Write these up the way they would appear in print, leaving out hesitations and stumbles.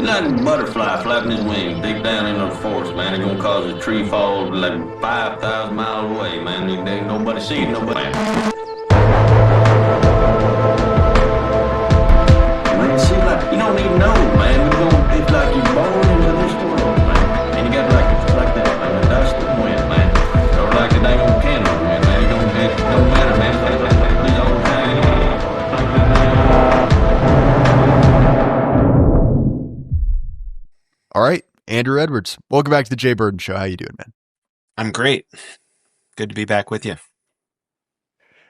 like a butterfly flapping his wings deep down into the forest, man. It's gonna cause a tree fall like 5,000 miles away, man. There ain't nobody seeing nobody. Man, see, like, you don't even know, man. It's like you're born into this world, man. And you got like that, man, the dust and wind, man. Or like a dang old candle, man. It don't matter, man. It's all the time. All right, Andrew Edwards, welcome back to the Jay Burden Show. How you doing, man? I'm great. Good to be back with you.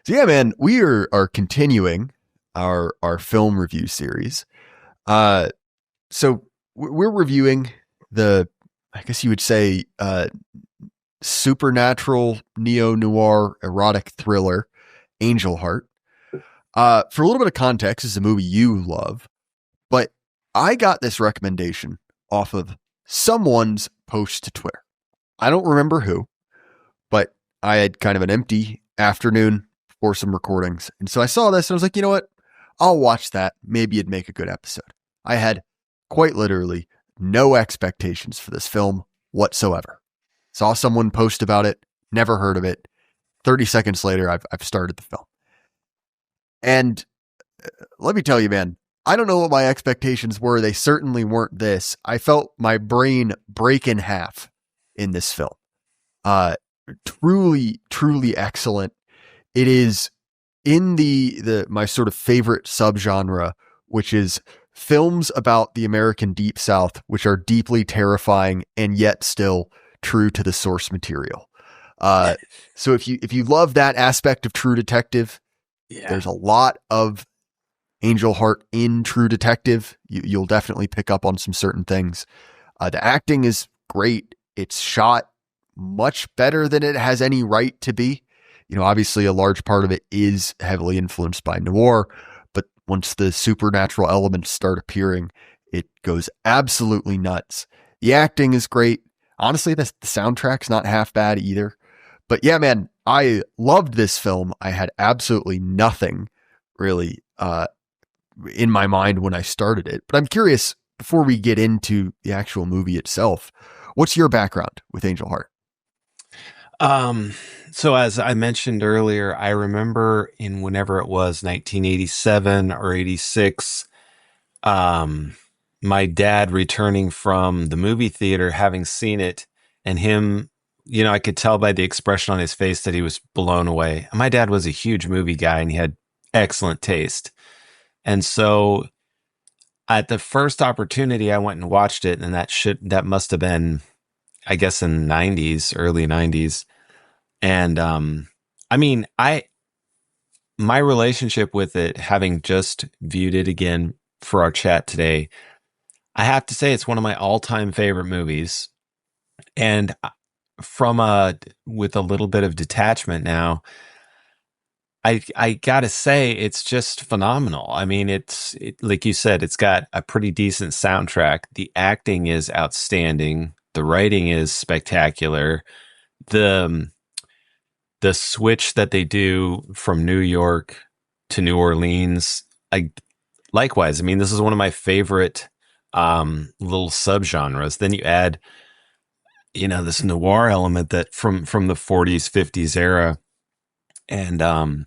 So yeah, man, we are continuing our film review series. So we're reviewing the, I guess you would say, supernatural neo-noir erotic thriller, Angel Heart. For a little bit of context, this is a movie you love, but I got this recommendation off of someone's post to Twitter. I don't remember who, but I had kind of an empty afternoon for some recordings. And so I saw this and I was like, you know what? I'll watch that. Maybe it'd make a good episode. I had quite literally no expectations for this film whatsoever. Saw someone post about it, never heard of it. 30 seconds later, I've started the film. And let me tell you, man, I don't know what my expectations were. They certainly weren't this. I felt my brain break in half in this film. Truly, truly excellent. It is in the my sort of favorite subgenre, which is films about the American Deep South, which are deeply terrifying and yet still true to the source material. So if you love that aspect of True Detective, there's a lot of Angel Heart in True Detective. You'll definitely pick up on some certain things. The acting is great. It's shot much better than it has any right to be. You know, obviously a large part of it is heavily influenced by noir, but once the supernatural elements start appearing, it goes absolutely nuts. The acting is great. Honestly, the soundtrack's not half bad either. But yeah, man, I loved this film. I had absolutely nothing really in my mind when I started it. But I'm curious, before we get into the actual movie itself, what's your background with Angel Heart? So as I mentioned earlier, I remember in whenever it was 1987 or 86, my dad returning from the movie theater, having seen it, and him, you know, I could tell by the expression on his face that he was blown away. My dad was a huge movie guy and he had excellent taste. And so at the first opportunity, I went and watched it, and that must have been, I guess, in the 90s, early 90s. And I mean, my relationship with it, having just viewed it again for our chat today, I have to say it's one of my all-time favorite movies. And with a little bit of detachment now, I gotta say it's just phenomenal. I mean, like you said, it's got a pretty decent soundtrack. The acting is outstanding. The writing is spectacular. The switch that they do from New York to New Orleans, likewise. I mean, this is one of my favorite little subgenres. Then you add, you know, this noir element that from the 40s, 50s era, and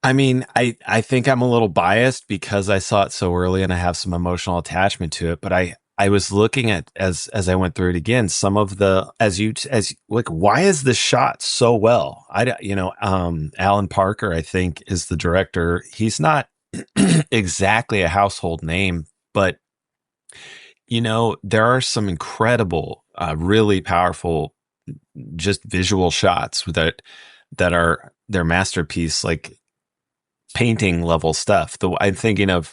I mean, I think I'm a little biased because I saw it so early and I have some emotional attachment to it. But I was looking at, as I went through it again, some of the, as like, why is this shot so well? Alan Parker, I think, is the director. He's not exactly a household name, but you know, there are some incredible, really powerful, just visual shots that are their masterpiece, like painting level stuff. I'm thinking of,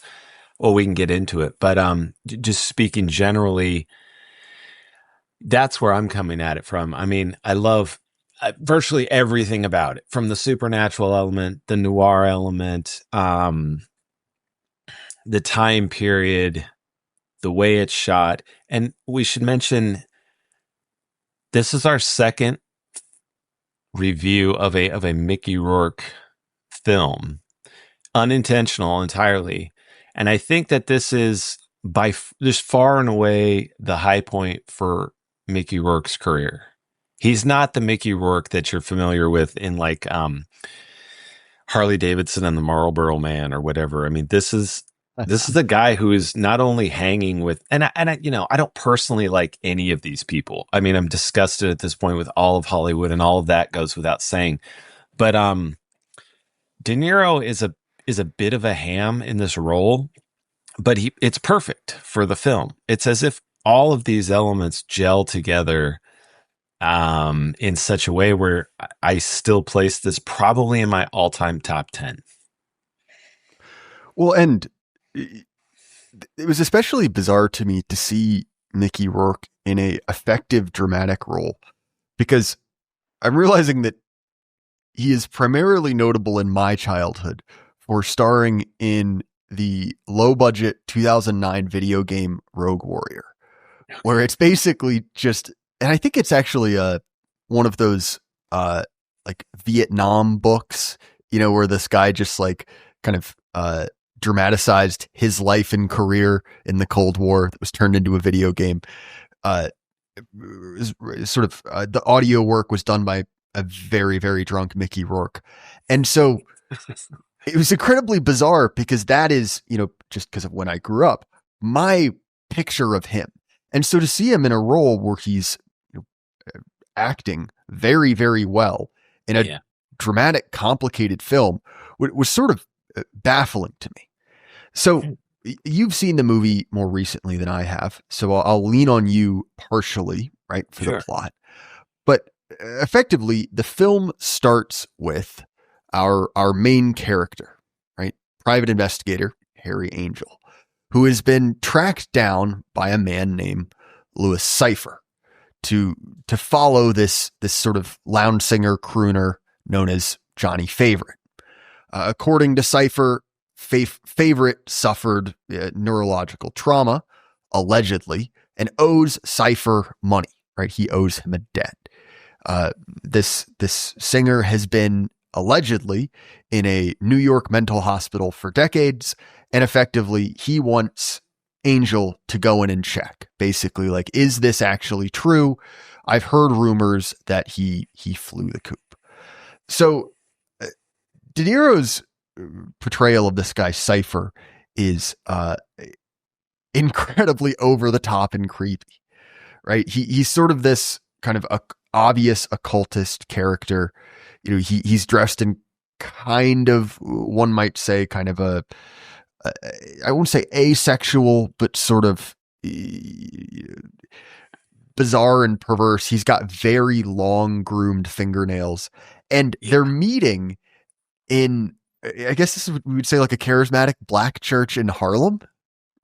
well, we can get into it, but just speaking generally, that's where I'm coming at it from. I mean, I love virtually everything about it, from the supernatural element, the noir element, the time period, the way it's shot. And we should mention, this is our second review of a Mickey Rourke film, unintentional entirely. And I think that this is just far and away the high point for Mickey Rourke's career. He's not the Mickey Rourke that you're familiar with in like Harley Davidson and the Marlboro Man or whatever. I mean, this is the guy who is not only hanging with, and I, you know, I don't personally like any of these people. I mean, I'm disgusted at this point with all of Hollywood, and all of that goes without saying. But De Niro is a bit of a ham in this role, but it's perfect for the film. It's as if all of these elements gel together in such a way where I still place this probably in my all-time top 10. Well, and it was especially bizarre to me to see Mickey Rourke in a effective dramatic role, because I'm realizing that he is primarily notable in my childhood for starring in the low-budget 2009 video game Rogue Warrior, where it's basically just, and I think it's actually one of those like Vietnam books, you know, where this guy just like kind of dramatized his life and career in the Cold War that was turned into a video game. Sort of the audio work was done by a very, very drunk Mickey Rourke. And so it was incredibly bizarre because that is, you know, just because of when I grew up, my picture of him. And so to see him in a role where he's, you know, acting very, very well in a dramatic, complicated film was sort of baffling to me. So you've seen the movie more recently than I have, so I'll lean on you partially, right, for the plot. But effectively, the film starts with our main character, right, private investigator Harry Angel, who has been tracked down by a man named Louis Cypher to follow this sort of lounge singer crooner known as Johnny Favorite. According to Cypher, Favorite suffered neurological trauma, allegedly, and owes Cypher money, right? He owes him a debt. This singer has been allegedly in a New York mental hospital for decades, and effectively he wants Angel to go in and check. Basically, like, is this actually true? I've heard rumors that he flew the coop. So De Niro's portrayal of this guy Cypher is incredibly over the top and creepy, right? He's sort of this kind of obvious occultist character. You know, he's dressed in kind of, one might say, kind of I won't say asexual, but sort of bizarre and perverse. He's got very long groomed fingernails, and they're meeting in, I guess we would say, like a charismatic black church in Harlem,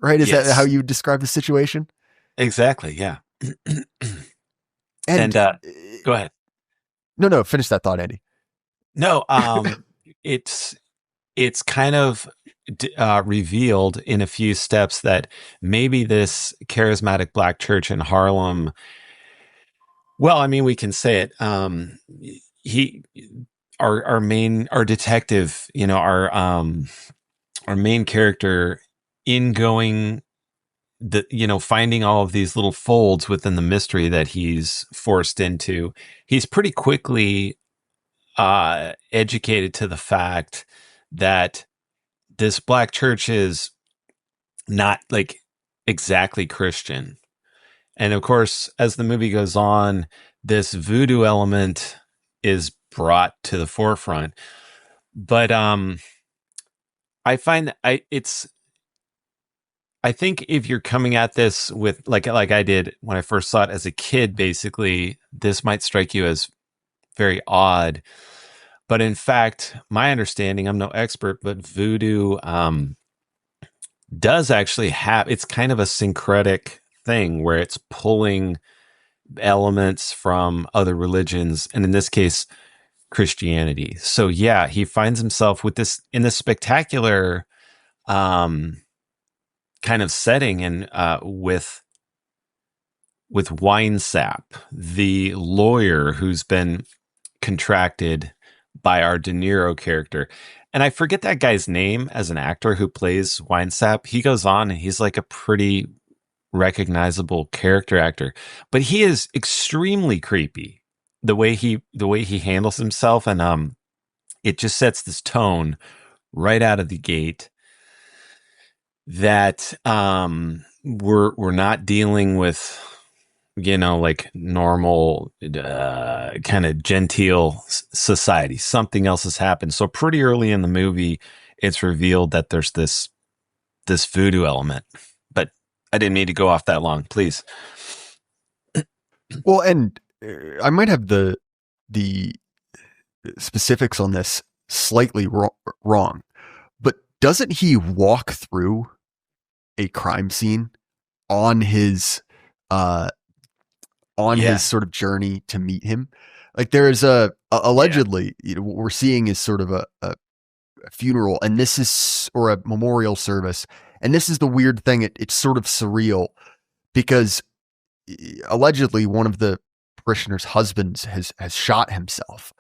right? Is that how you would describe the situation? Exactly. Yeah. and go ahead. No, finish that thought, Andy. No, it's kind of revealed in a few steps that maybe this charismatic black church in Harlem, well, I mean, we can say it. Our detective, you know, our main character, in going finding all of these little folds within the mystery that he's forced into, he's pretty quickly educated to the fact that this black church is not like exactly Christian. And of course, as the movie goes on, this voodoo element is brought to the forefront. But I find I think if you're coming at this with like I did when I first saw it as a kid, basically, this might strike you as very odd. But in fact, my understanding, I'm no expert, but voodoo does actually have, it's kind of a syncretic thing where it's pulling elements from other religions, and in this case, Christianity. So yeah, he finds himself with this in this spectacular kind of setting, and with Winesap, the lawyer who's been contracted by our De Niro character. And I forget that guy's name as an actor who plays Winesap. He goes on and he's like a pretty recognizable character actor, but he is extremely creepy. The way he handles himself, and it just sets this tone right out of the gate that we're not dealing with, like normal kind of genteel society. Something else has happened. So pretty early in the movie, it's revealed that there's this voodoo element. But I didn't mean to go off that long. Please. Well, and I might have the specifics on this slightly wrong, but doesn't he walk through a crime scene on his his sort of journey to meet him? Like there is allegedly, what we're seeing is sort of a funeral, and this is, or a memorial service, and this is the weird thing. It's sort of surreal because allegedly one of the parishioners' husbands has shot himself,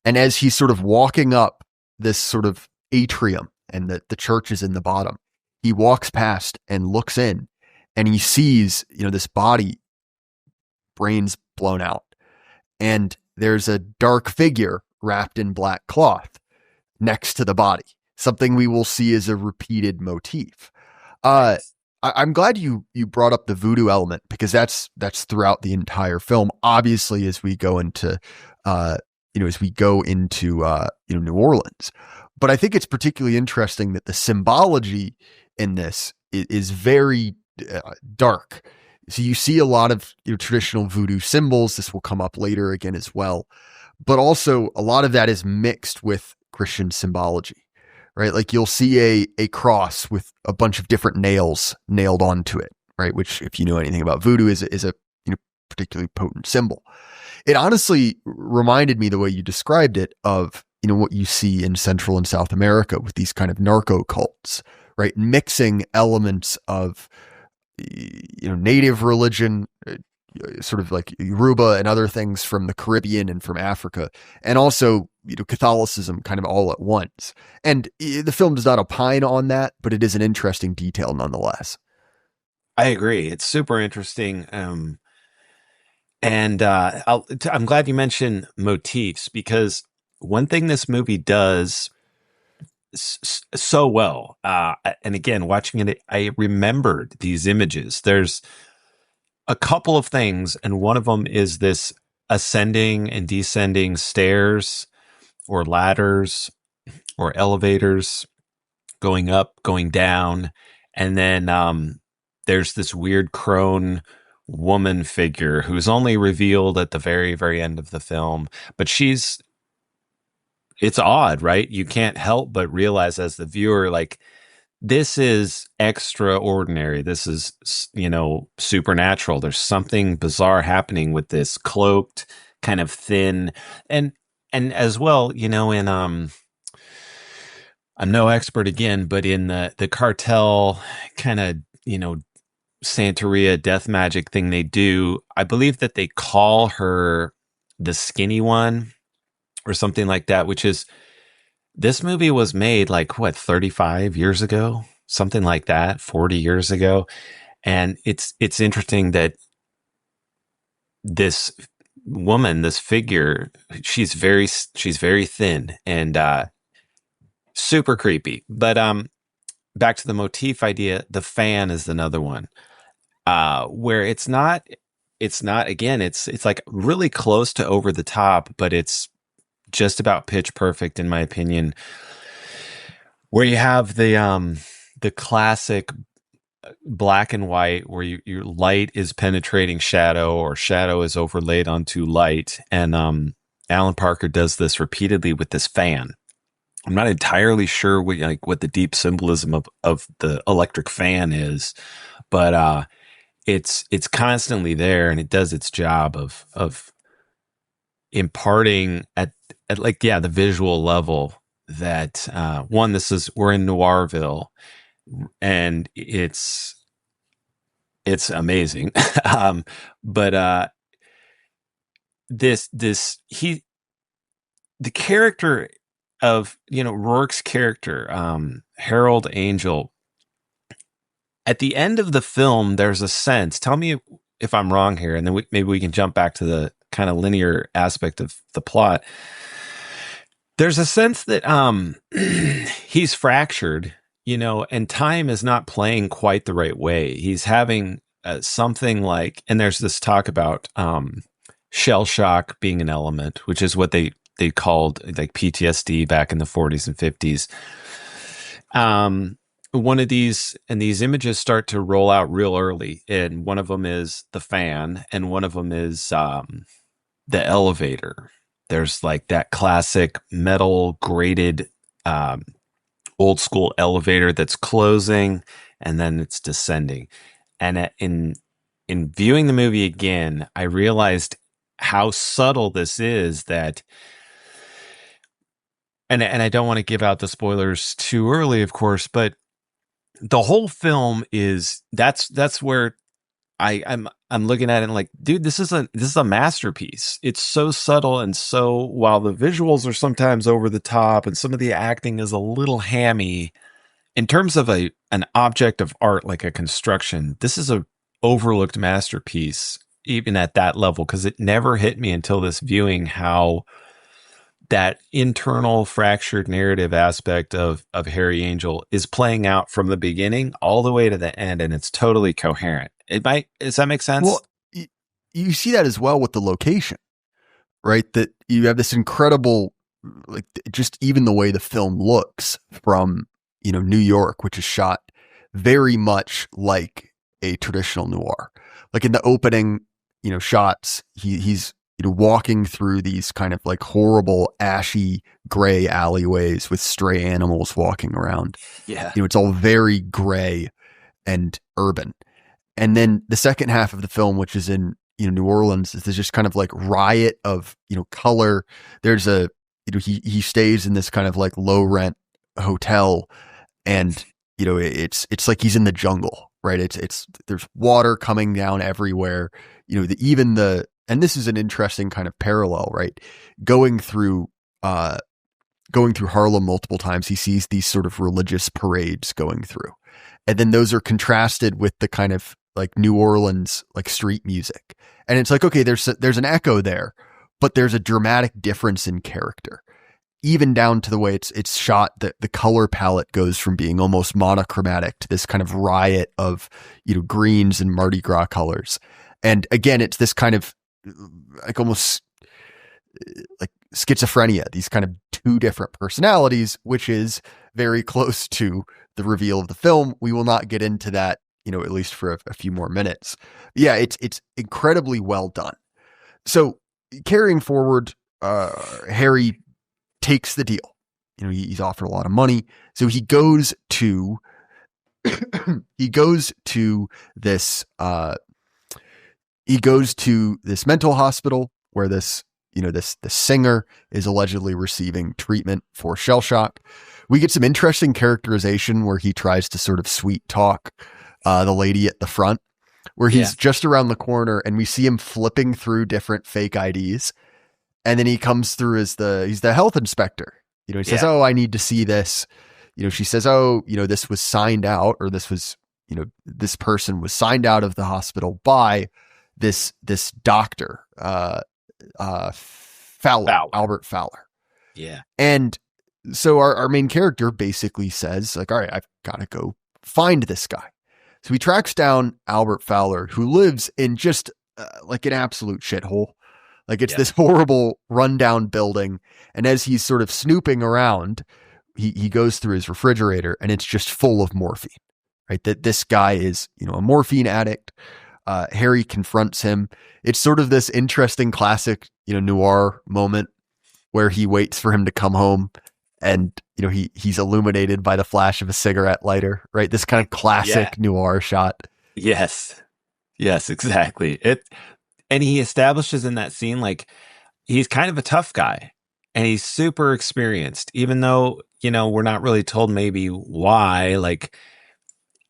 and as he's sort of walking up this sort of atrium, and the church is in the bottom, he walks past and looks in, and he sees this body, brains blown out, and there's a dark figure wrapped in black cloth next to the body, something we will see as a repeated motif. I'm glad you brought up the voodoo element, because that's throughout the entire film. Obviously, as we go into New Orleans, but I think it's particularly interesting that the symbology in this is very dark. So you see a lot of traditional voodoo symbols. This will come up later again as well, but also a lot of that is mixed with Christian symbology, right? Like you'll see a cross with a bunch of different nails nailed onto it, right? Which, if you know anything about voodoo, is a particularly potent symbol. It honestly reminded me, the way you described it, of what you see in Central and South America with these kind of narco cults, right? Mixing elements of native religion, sort of like Yoruba and other things from the Caribbean and from Africa, and also Catholicism kind of all at once. And the film does not opine on that, but it is an interesting detail nonetheless. I agree. It's super interesting. And I'm glad you mentioned motifs, because one thing this movie does so well, and again, watching it, I remembered these images. There's a couple of things, and one of them is this ascending and descending stairs or ladders or elevators, going up, going down, and then there's this weird crone woman figure who's only revealed at the very, very end of the film, but it's odd, right? You can't help but realize as the viewer, like, this is extraordinary. This is, supernatural. There's something bizarre happening with this cloaked, kind of thin, and as well, in I'm no expert again, but in the cartel kind of, Santeria death magic thing they do, I believe that they call her the skinny one or something like that, which is, this movie was made like 35 years ago, something like that, 40 years ago. And it's interesting that this woman, this figure, she's very thin and super creepy. But back to the motif idea, the fan is another one. Where it's not again, it's like really close to over the top, but it's just about pitch perfect, in my opinion, where you have the classic black and white, where your light is penetrating shadow, or shadow is overlaid onto light. And Alan Parker does this repeatedly with this fan. I'm not entirely sure what the deep symbolism of the electric fan is, but it's constantly there, and it does its job of imparting at the visual level that we're in Noirville, and it's amazing. But this the character of, Rourke's character, Harold Angel, at the end of the film, there's a sense, tell me if I'm wrong here, and then maybe we can jump back to the kind of linear aspect of the plot. There's a sense that he's fractured, and time is not playing quite the right way. He's having something like, and there's this talk about shell shock being an element, which is what they called like PTSD back in the 40s and 50s. One of these, and these images start to roll out real early, and one of them is the fan, and one of them is the elevator. There's like that classic metal grated old school elevator that's closing and then it's descending. And in viewing the movie again, I realized how subtle this is, that and I don't want to give out the spoilers too early, of course, but the whole film is that's where I'm looking at it and like, dude, this is a masterpiece. It's so subtle, and so while the visuals are sometimes over the top and some of the acting is a little hammy, in terms of an object of art like a construction, this is a overlooked masterpiece even at that level, because it never hit me until this viewing how that internal fractured narrative aspect of Harry Angel is playing out from the beginning all the way to the end, and it's totally coherent. Does that make sense? Well, you see that as well with the location, right? That you have this incredible, like, just even the way the film looks from, New York, which is shot very much like a traditional noir. Like in the opening, shots, he's walking through these kind of like horrible ashy gray alleyways with stray animals walking around. Yeah. It's all very gray and urban. And then the second half of the film, which is in, New Orleans, is this just kind of like riot of, color. There's he stays in this kind of like low rent hotel, and, it's like he's in the jungle, right? It's there's water coming down everywhere. And this is an interesting kind of parallel, right? Going through Harlem multiple times, he sees these sort of religious parades going through. And then those are contrasted with the kind of like New Orleans, like street music. And it's like, okay, there's an echo there, but there's a dramatic difference in character, even down to the way it's shot. The color palette goes from being almost monochromatic to this kind of riot of, greens and Mardi Gras colors. And again, it's this kind of like almost like schizophrenia, these kind of two different personalities, which is very close to the reveal of the film. We will not get into that, at least for a few more minutes. Yeah, it's incredibly well done. So carrying forward, Harry takes the deal. He's offered a lot of money. So he goes to this mental hospital where this singer is allegedly receiving treatment for shell shock. We get some interesting characterization where he tries to sort of sweet talk the lady at the front, where he's just around the corner and we see him flipping through different fake IDs. And then he comes through as he's the health inspector. He says, "Oh, I need to see this." She says, "Oh, this was signed out, or this was, this person was signed out of the hospital by this doctor, Fowler, Albert Fowler." Yeah. And so our main character basically says, like, all right, I've got to go find this guy. So he tracks down Albert Fowler, who lives in just like an absolute shithole. Like it's this horrible rundown building. And as he's sort of snooping around, he goes through his refrigerator and it's just full of morphine, right? That this guy is, a morphine addict. Harry confronts him. It's sort of this interesting classic, noir moment where he waits for him to come home and, he's illuminated by the flash of a cigarette lighter, right? This kind of classic noir shot. Yes, exactly. And he establishes in that scene, like, he's kind of a tough guy and he's super experienced, even though, we're not really told maybe why. Like,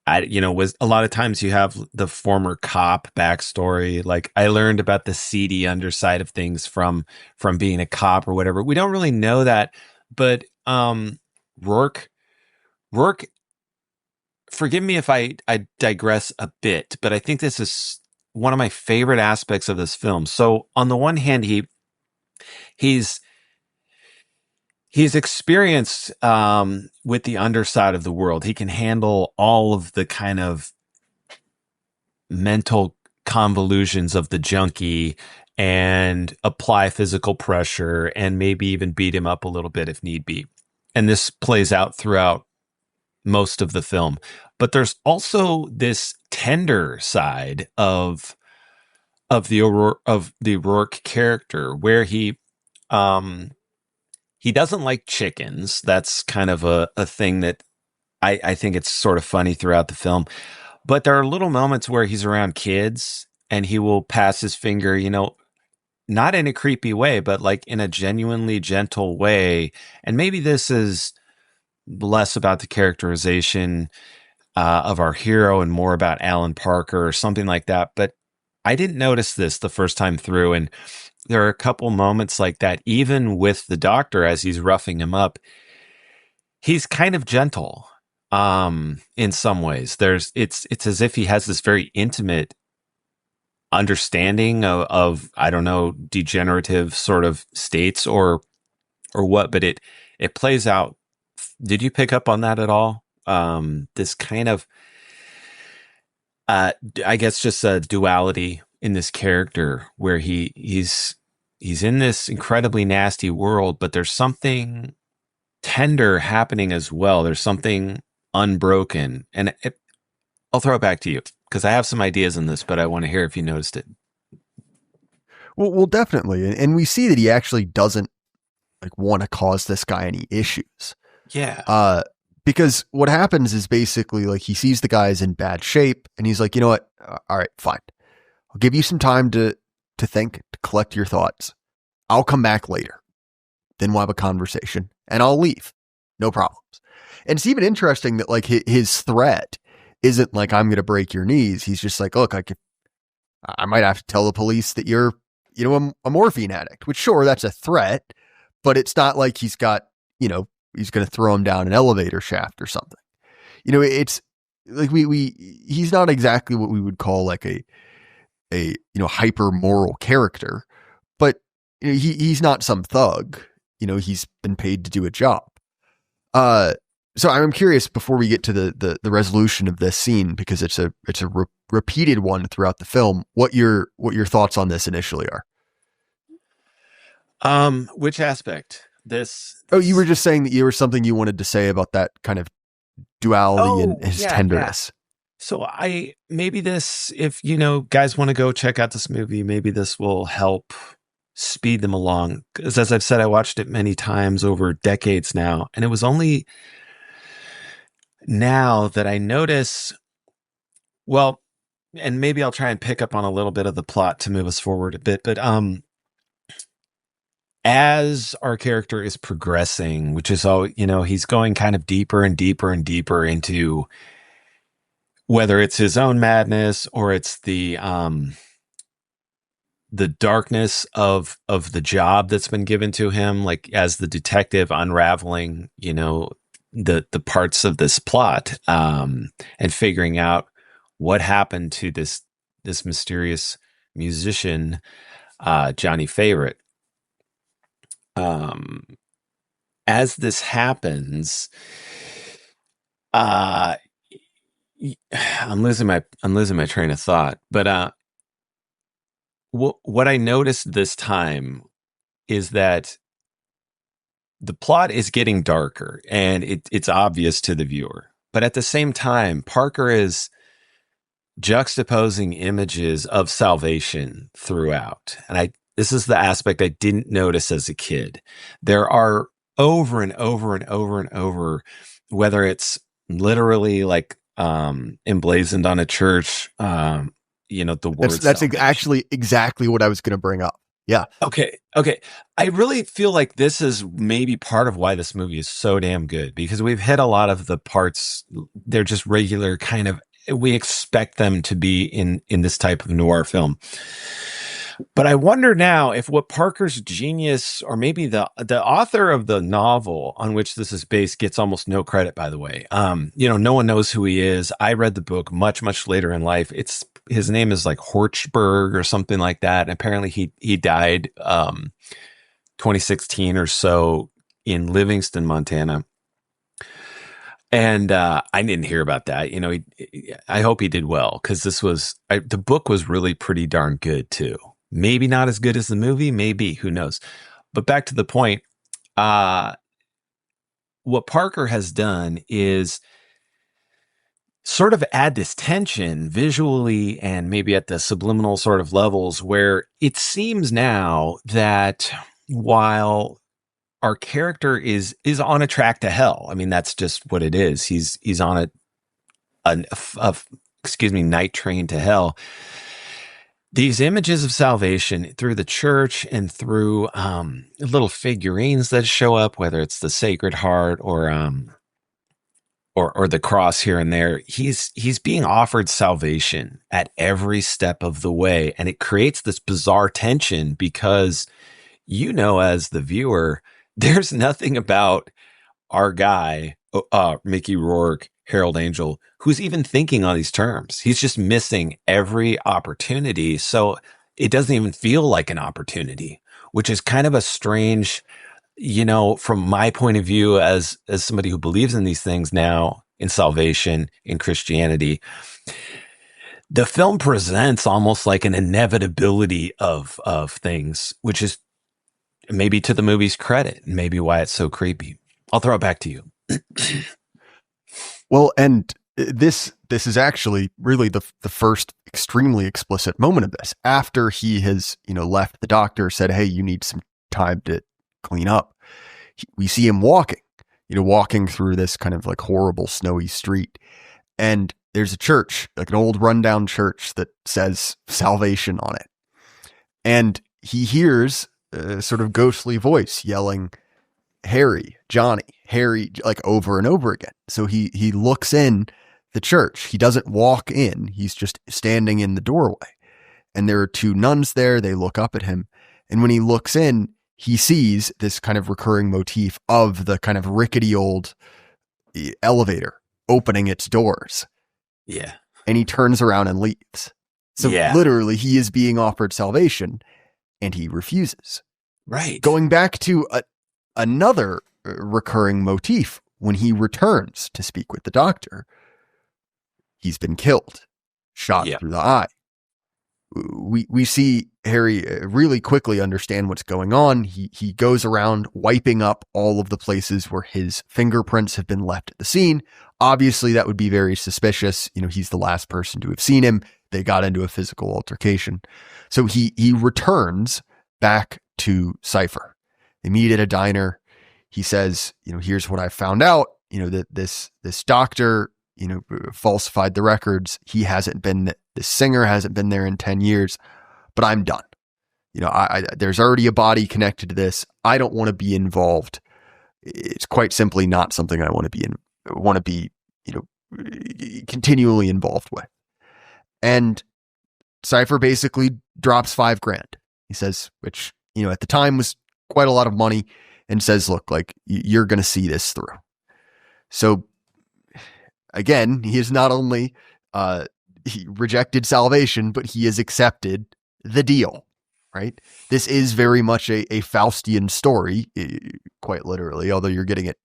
was a lot of times you have the former cop backstory. Like I learned about the seedy underside of things from being a cop or whatever. We don't really know that, but Rourke, Rourke, forgive me if I digress a bit, but I think this is one of my favorite aspects of this film. So on the one hand, he's he's experienced with the underside of the world. He can handle all of the kind of mental convolutions of the junkie and apply physical pressure and maybe even beat him up a little bit if need be. And this plays out throughout most of the film. But there's also this tender side of the Rourke character where he doesn't like chickens. That's kind of a thing that I think it's sort of funny throughout the film. But there are little moments where he's around kids and he will pass his finger, not in a creepy way, but like in a genuinely gentle way. And maybe this is less about the characterization of our hero and more about Alan Parker or something like that. But I didn't notice this the first time through. And there are a couple moments like that, even with the doctor as he's roughing him up. He's kind of gentle in some ways. It's as if he has this very intimate understanding of I don't know, degenerative sort of states or what, but it plays out. Did you pick up on that at all? This kind of I guess just a duality in this character where he's in this incredibly nasty world, but there's something tender happening as well. There's something unbroken. And I'll throw it back to you because I have some ideas in this, but I want to hear if you noticed it. Well, definitely. And we see that he actually doesn't like want to cause this guy any issues. Yeah. Because what happens is basically like he sees the guy's in bad shape and he's like, you know what? All right, fine. I'll give you some time to think, to collect your thoughts. I'll come back later. Then we'll have a conversation and I'll leave. No problems. And it's even interesting that like his threat isn't like, I'm going to break your knees. He's just like, look, I might have to tell the police that you're, a morphine addict, which sure, that's a threat, but it's not like he's got, he's going to throw him down an elevator shaft or something. It's like he's not exactly what we would call like a hyper moral character, but he's not some thug. He's been paid to do a job. So I'm curious before we get to the resolution of this scene, because it's a repeated one throughout the film, what your thoughts on this initially are. Which aspect? This Oh, you were just saying that you were something you wanted to say about that kind of duality and his tenderness. Yeah. So maybe this, if guys want to go check out this movie, maybe this will help speed them along. Because as I've said, I watched it many times over decades now, and it was only now that I notice, well, and maybe I'll try and pick up on a little bit of the plot to move us forward a bit, but as our character is progressing, which is all, he's going kind of deeper and deeper and deeper into whether it's his own madness or it's the darkness of the job that's been given to him, like as the detective unraveling, the parts of this plot, and figuring out what happened to this mysterious musician, Johnny Favorite. As this happens, I'm losing my train of thought, but what I noticed this time is that the plot is getting darker and it's obvious to the viewer, but at the same time, Parker is juxtaposing images of salvation throughout, and this is the aspect I didn't notice as a kid. There are over and over and over and over, whether it's literally like emblazoned on a church, the words. That's actually exactly what I was going to bring up. Yeah. Okay. I really feel like this is maybe part of why this movie is so damn good, because we've hit a lot of the parts. They're just regular kind of, we expect them to be in this type of noir film. But I wonder now if what Parker's genius, or maybe the author of the novel on which this is based, gets almost no credit, by the way. No one knows who he is. I read the book much later in life. His name is like Horchberg or something like that. And apparently he died 2016 or so in Livingston, Montana. And I didn't hear about that. I hope he did well, because the book was really pretty darn good too. Maybe not as good as the movie, maybe, who knows. But back to the point, what Parker has done is sort of add this tension visually and maybe at the subliminal sort of levels, where it seems now that while our character is on a track to hell. I mean, that's just what it is. He's on a night train to hell. These images of salvation through the church and through little figurines that show up, whether it's the Sacred Heart or the cross here and there, he's being offered salvation at every step of the way, and it creates this bizarre tension because, as the viewer, there's nothing about our guy, Mickey Rourke, Harold Angel, who's even thinking on these terms. He's just missing every opportunity. So it doesn't even feel like an opportunity, which is kind of a strange, from my point of view as somebody who believes in these things now, in salvation, in Christianity, the film presents almost like an inevitability of things, which is maybe to the movie's credit, and maybe why it's so creepy. I'll throw it back to you. Well, and this is actually really the first extremely explicit moment of this. After he has, left the doctor, said, "Hey, you need some time to clean up." We see him walking through this kind of like horrible snowy street, and there's a church, like an old rundown church that says salvation on it. And he hears a sort of ghostly voice yelling, "Harry, Johnny, Harry," like over and over again. So he looks in the church. He doesn't walk in. He's just standing in the doorway. And there are two nuns there. They look up at him. And when he looks in, he sees this kind of recurring motif of the kind of rickety old elevator opening its doors. Yeah. And he turns around and leaves. So literally he is being offered salvation and he refuses. Right. Going back to another recurring motif, when he returns to speak with the doctor, he's been killed, shot through the eye. We see Harry really quickly understand what's going on. He goes around wiping up all of the places where his fingerprints have been left at the scene. Obviously, that would be very suspicious. He's the last person to have seen him. They got into a physical altercation. So he returns back to Cypher. They meet at a diner. He says, "Here's what I found out. That this doctor, falsified the records. He hasn't been, the singer hasn't been there in 10 years, but I'm done. There's already a body connected to this. I don't want to be involved. It's quite simply not something I want to be, continually involved with." And Cypher basically drops $5,000. He says, which, at the time was quite a lot of money, and says, "Look, like, you're going to see this through." So again, he is not only, he rejected salvation, but he has accepted the deal, right? This is very much a Faustian story, quite literally, although you're getting it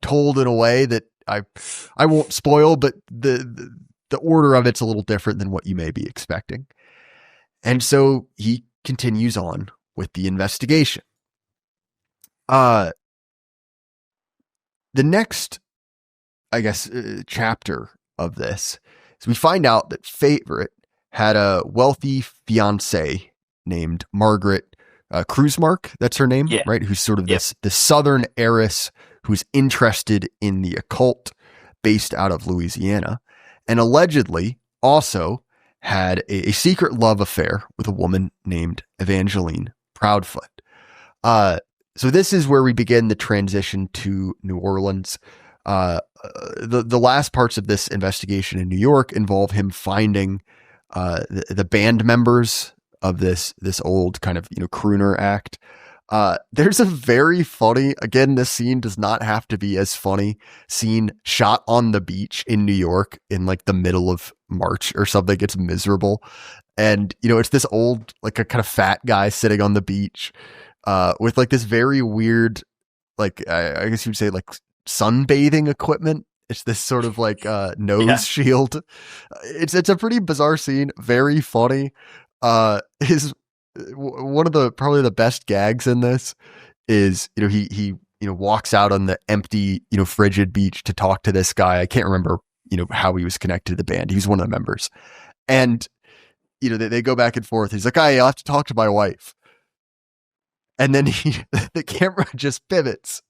told in a way that I won't spoil, but the order of it's a little different than what you may be expecting. And so he continues on with the investigation. The next, I guess, chapter of this is we find out that Favorite had a wealthy fiancée named Margaret Krusemark. That's her name, right? Who's sort of this southern heiress who's interested in the occult, based out of Louisiana, and allegedly also had a secret love affair with a woman named Evangeline Proudfoot. So this is where we begin the transition to New Orleans. The last parts of this investigation in New York involve him finding the band members of this old kind of crooner act. There's a very funny, again, this scene does not have to be as funny, scene shot on the beach in New York in like the middle of March or something. It's miserable. And, it's this old, like a kind of fat guy sitting on the beach with like this very weird, like, I guess you'd say like sunbathing equipment. It's this sort of like nose shield. It's a pretty bizarre scene, very funny. One of the probably the best gags in this is he walks out on the empty frigid beach to talk to this guy. I can't remember how he was connected to the band. He was one of the members, and they go back and forth. He's like, I'll have to talk to my wife, and then the camera just pivots.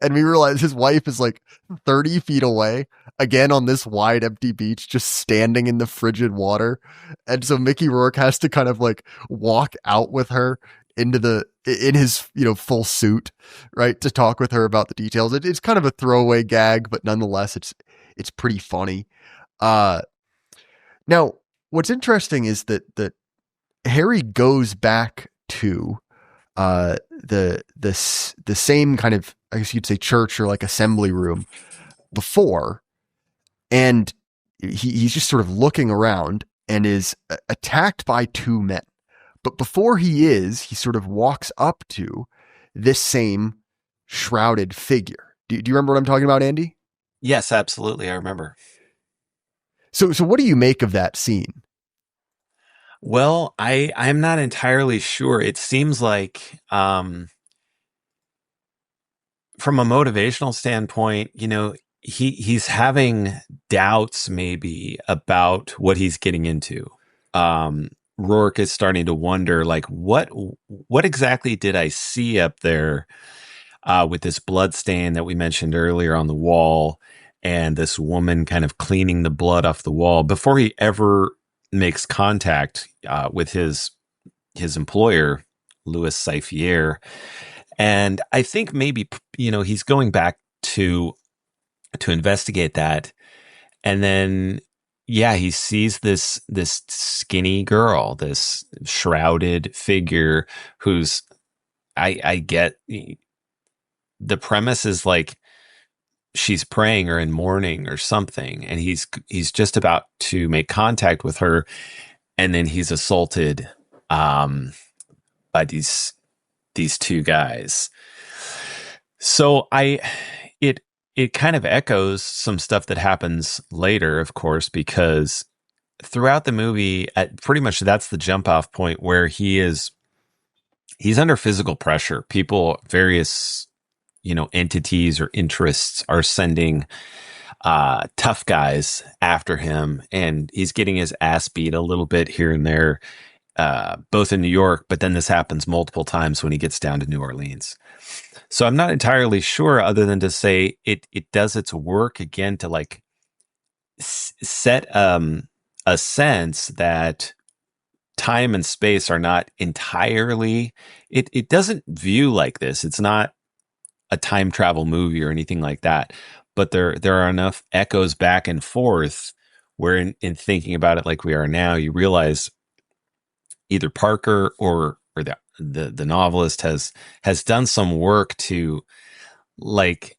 And we realize his wife is like 30 feet away, again on this wide empty beach, just standing in the frigid water. And so Mickey Rourke has to kind of like walk out with her in his full suit, right, to talk with her about the details. It's kind of a throwaway gag, but nonetheless, it's pretty funny. Now, what's interesting is that Harry goes back to the same kind of, I guess you'd say, church or like assembly room before, and he's just sort of looking around and is attacked by two men. But before he sort of walks up to this same shrouded figure. Do you remember what I'm talking about, Andy? Yes, absolutely. I remember. So what do you make of that scene? Well, I'm not entirely sure. It seems like, from a motivational standpoint, he's having doubts maybe about what he's getting into. Rourke is starting to wonder, like, what exactly did I see up there with this blood stain that we mentioned earlier on the wall, and this woman kind of cleaning the blood off the wall before he ever makes contact with his employer, Louis Seifier. And I think maybe, he's going back to investigate that. And then, he sees this skinny girl, this shrouded figure who's, I get the premise is like she's praying or in mourning or something. And he's just about to make contact with her. And then he's assaulted by these two guys. So it kind of echoes some stuff that happens later, of course, because throughout the movie, pretty much that's the jump off point where he's under physical pressure. People, various entities or interests are sending tough guys after him, and he's getting his ass beat a little bit here and there, both in New York, but then this happens multiple times when he gets down to New Orleans. So I'm not entirely sure, other than to say it does its work again to like set a sense that time and space are not entirely, it doesn't view like this. It's not a time travel movie or anything like that, but there are enough echoes back and forth where in thinking about it like we are now, you realize either Parker or the novelist has done some work to like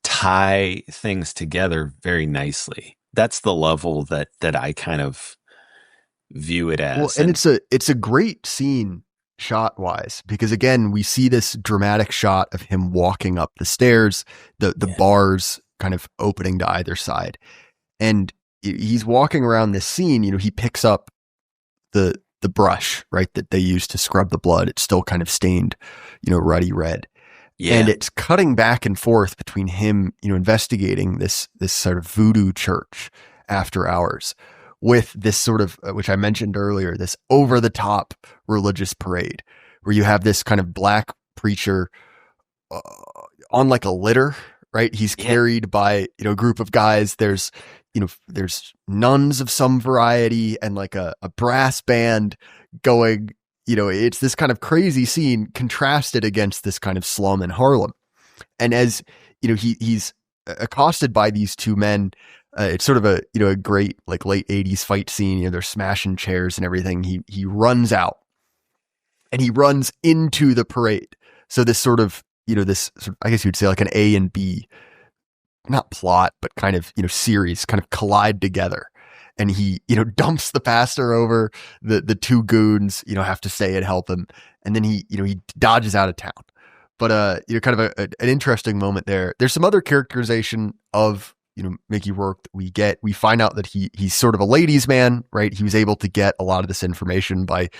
tie things together very nicely. That's the level that I kind of view it as. Well, and it's a great scene shot wise, because again, we see this dramatic shot of him walking up the stairs, the bars kind of opening to either side. And he's walking around this scene, he picks up the brush, right, that they use to scrub the blood. It's still kind of stained, ruddy red. Yeah. And it's cutting back and forth between him, investigating this sort of voodoo church after hours with this sort of, which I mentioned earlier, this over the top religious parade where you have this kind of black preacher on like a litter, right? He's carried by, a group of guys. There's nuns of some variety and like a brass band going, it's this kind of crazy scene contrasted against this kind of slum in Harlem. And as he's accosted by these two men. It's sort of a great like late 80s fight scene. They're smashing chairs and everything. He runs out and he runs into the parade. So this sort of, this sort of, I guess you'd say like an A and B, not plot, but kind of, series kind of collide together. And he, dumps the pastor over. The two goons, have to stay and help him. And then he dodges out of town. But, kind of an interesting moment there. There's some other characterization of, Mickey Rourke that we get. We find out that he's sort of a ladies' man, right? He was able to get a lot of this information by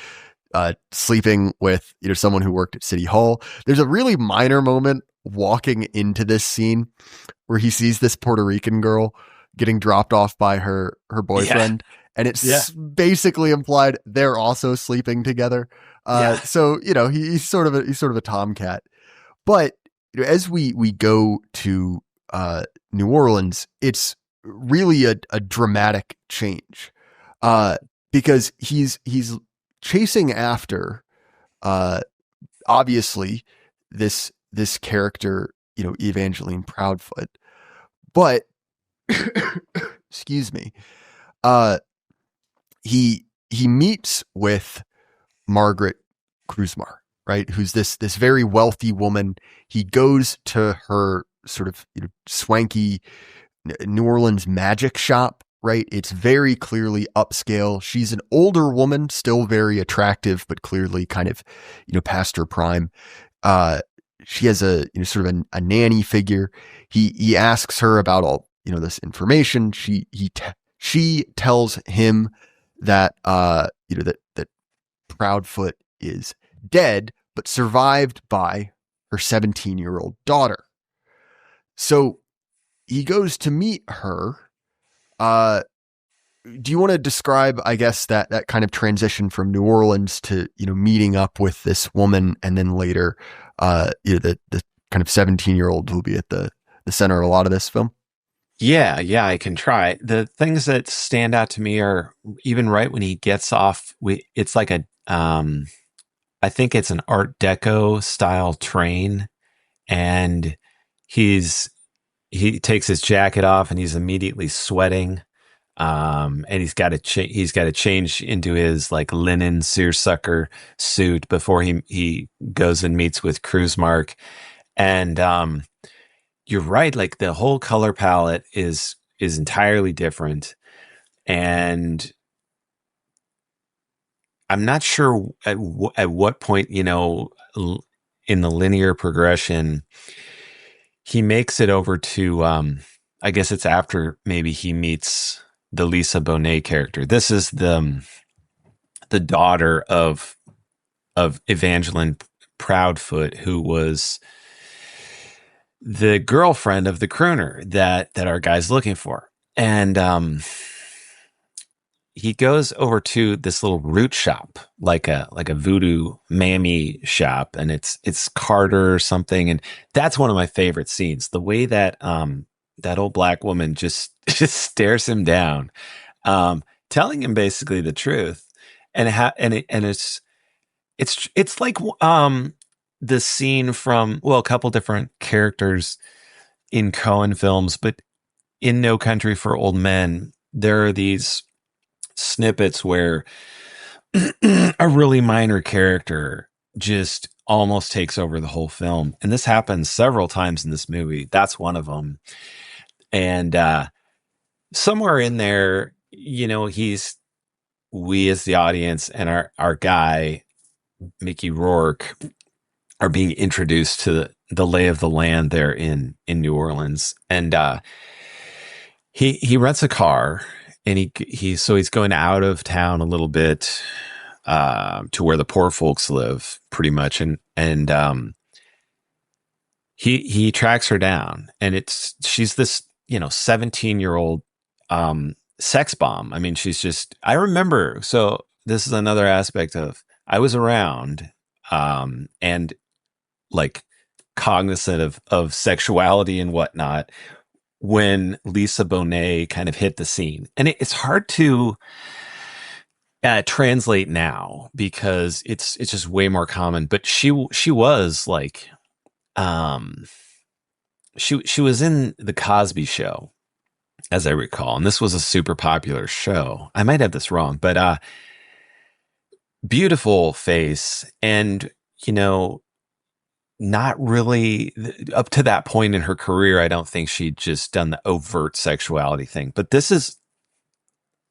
sleeping with, someone who worked at City Hall. There's a really minor moment walking into this scene where he sees this Puerto Rican girl getting dropped off by her boyfriend. Yeah. And it's basically implied they're also sleeping together. So, he's sort of a tomcat. But as we go to New Orleans, it's really a dramatic change because he's chasing after obviously this character, Evangeline Proudfoot, but excuse me, he meets with Margaret Cruzmar, right? Who's this very wealthy woman. He goes to her sort of swanky New Orleans magic shop, right? It's very clearly upscale. She's an older woman, still very attractive, but clearly kind of, past her prime. She has a, sort of a nanny figure. He asks her about all, this information. She tells him that, that Proudfoot is dead, but survived by her 17-year-old daughter. So he goes to meet her. Do you want to describe, I guess, that kind of transition from New Orleans to, meeting up with this woman and then later, the kind of 17-year-old who will be at the center of a lot of this film? Yeah, I can try. The things that stand out to me are even right when he gets off, it's like I think it's an Art Deco style train, and he takes his jacket off and he's immediately sweating. And he's got to change into his like linen seersucker suit before he goes and meets with Cruzmark. And you're right, like the whole color palette is entirely different. And I'm not sure at what point, in the linear progression, he makes it over to, I guess it's after maybe he meets the Lisa Bonet character. This is the daughter of Evangeline Proudfoot, who was the girlfriend of the crooner that our guy's looking for. And he goes over to this little root shop, like a voodoo mammy shop, and it's Carter or something. And that's one of my favorite scenes. The way that that old black woman just stares him down, telling him basically the truth. And it's like the scene from, well, a couple different characters in Coen films, but in No Country for Old Men, there are these snippets where a really minor character just almost takes over the whole film. And this happens several times in this movie. That's one of them. And somewhere in there, we as the audience and our guy, Mickey Rourke, are being introduced to the lay of the land there in New Orleans. And he rents a car, and he's going out of town a little bit to where the poor folks live, pretty much. And he tracks her down, and she's this 17-year-old sex bomb. I mean, I remember. So this is another aspect of, I was around and like cognizant of sexuality and whatnot when Lisa Bonet kind of hit the scene. And it's hard to translate now because it's just way more common. But she was like, um, she was in the Cosby Show, as I recall, and this was a super popular show. I might have this wrong, but beautiful face, and you know, not really up to that point in her career. I don't think she'd just done the overt sexuality thing, but this is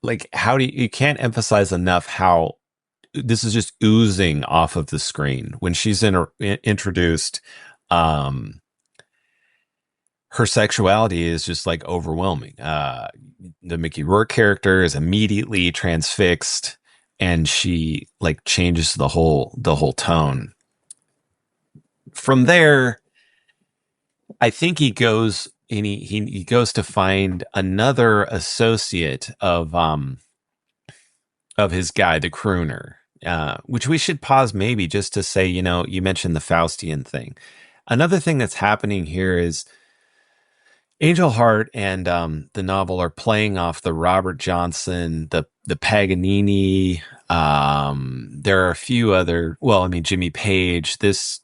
like, how do you can't emphasize enough how this is just oozing off of the screen when she's introduced. Um, her sexuality is just like overwhelming. The Mickey Rourke character is immediately transfixed, and she like changes the whole tone. From there, I think he goes and he goes to find another associate of his guy, the crooner, which we should pause maybe just to say, you know, you mentioned the Faustian thing. Another thing that's happening here is Angel Heart and the novel are playing off the Robert Johnson, the Paganini. There are a few other, well, I mean, Jimmy Page. This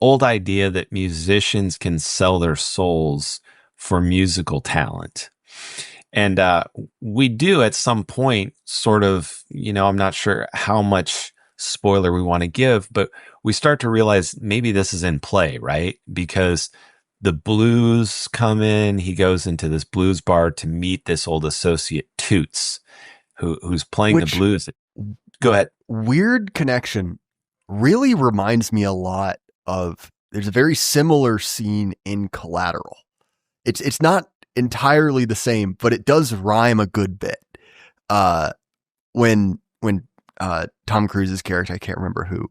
old idea that musicians can sell their souls for musical talent. And we do at some point sort of, you know, I'm not sure how much spoiler we want to give, but we start to realize maybe this is in play, right? Because the blues come in, he goes into this blues bar to meet this old associate Toots, who's playing the blues. Go ahead. Weird connection. Really reminds me a lot of, there's a very similar scene in Collateral. It's not entirely the same, but it does rhyme a good bit. When Tom Cruise's character, I can't remember who,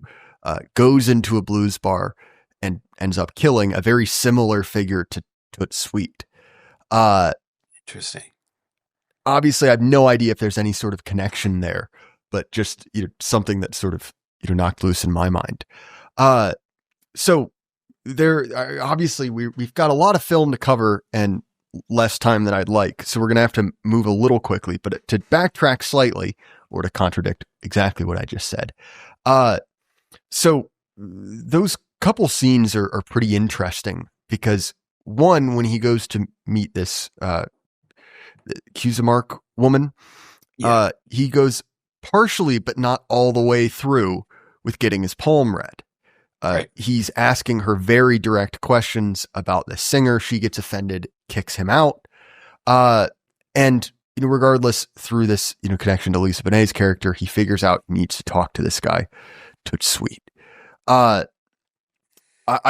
goes into a blues bar and ends up killing a very similar figure to Toot Sweet. Interesting. Obviously, I have no idea if there's any sort of connection there, but just, you know, something that sort of, you know, knocked loose in my mind. So there, obviously, we've got a lot of film to cover and less time than I'd like, so we're gonna have to move a little quickly. But to backtrack slightly, or to contradict exactly what I just said, so those couple scenes are pretty interesting because, one, when he goes to meet this Cusamark woman, he goes partially, but not all the way through with getting his palm read. Right. He's asking her very direct questions about the singer. She gets offended, kicks him out. And, you know, regardless, through this, you know, connection to Lisa Bonet's character, he figures out he needs to talk to this guy, Toot Sweet. I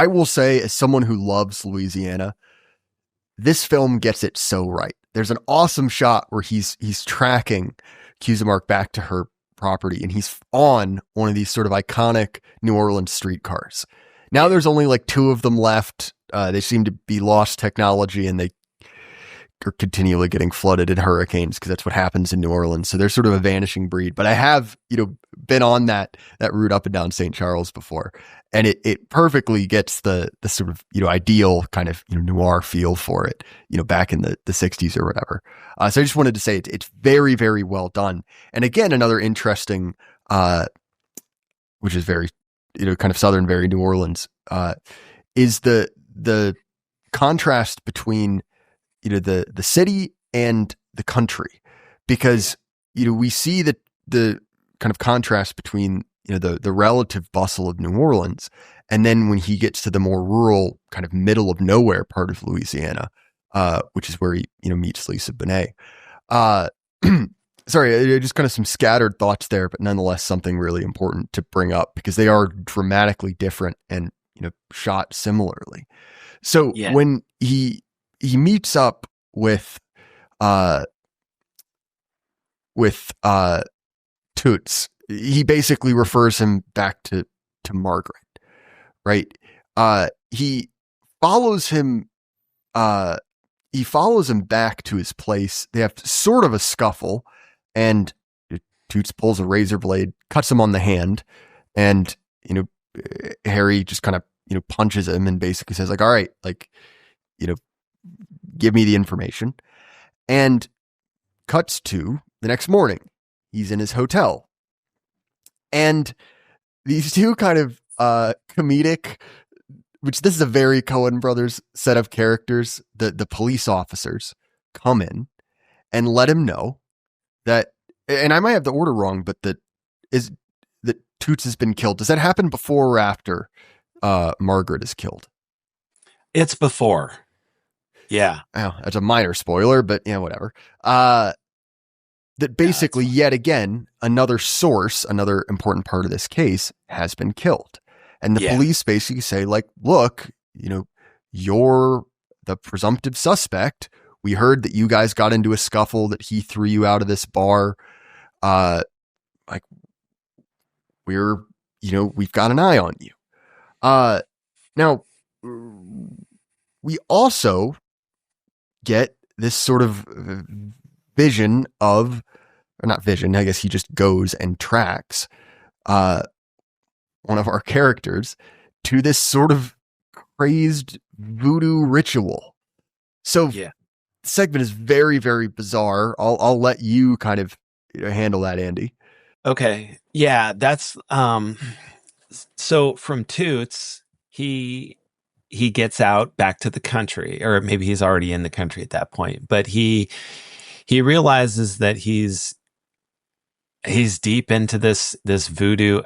will say, as someone who loves Louisiana, this film gets it so right. There's an awesome shot where he's tracking Cusamark back to her property, and he's on one of these sort of iconic New Orleans streetcars. Now there's only like two of them left. They seem to be lost technology, and they are continually getting flooded in hurricanes because that's what happens in New Orleans. So they're sort of a vanishing breed. But I have, you know, been on that route up and down St. Charles before, and it perfectly gets the sort of, you know, ideal kind of, you know, noir feel for it, you know, back in the 60s or whatever. So I just wanted to say it's very, very well done. And again, another interesting, which is very, you know, kind of Southern, very New Orleans, is the contrast between, you know, the city and the country, because, you know, we see the kind of contrast between, you know, the relative bustle of New Orleans, and then when he gets to the more rural kind of middle of nowhere part of Louisiana, which is where he, you know, meets Lisa Bonet. Sorry, just kind of some scattered thoughts there, but nonetheless something really important to bring up because they are dramatically different and, you know, shot similarly. So when he meets up with Toots, he basically refers him back to Margaret, right? He follows him back to his place. They have sort of a scuffle, and Toots pulls a razor blade, cuts him on the hand, and, you know, Harry just kind of, you know, punches him and basically says, like, all right, like, you know, give me the information. And cuts to the next morning. he's in his hotel. And these two kind of comedic, which this is a very Coen Brothers set of characters, the police officers come in and let him know that, and I might have the order wrong, but that Toots has been killed. Does that happen before or after Margaret is killed? It's before. Yeah. Oh, that's a minor spoiler, but yeah, whatever. That basically, yet again, another source, another important part of this case has been killed. And the police basically say, like, look, you're the presumptive suspect. We heard that you guys got into a scuffle, that he threw you out of this bar. Like, we've got an eye on you. Now, we also get this sort of vision of, or not vision, I guess he just goes and tracks one of our characters to this sort of crazed voodoo ritual. So the segment is very, very bizarre. I'll let you kind of handle that, Andy. Okay. Yeah, that's so from Toots, he gets out back to the country, or maybe he's already in the country at that point, but he realizes that he's deep into this voodoo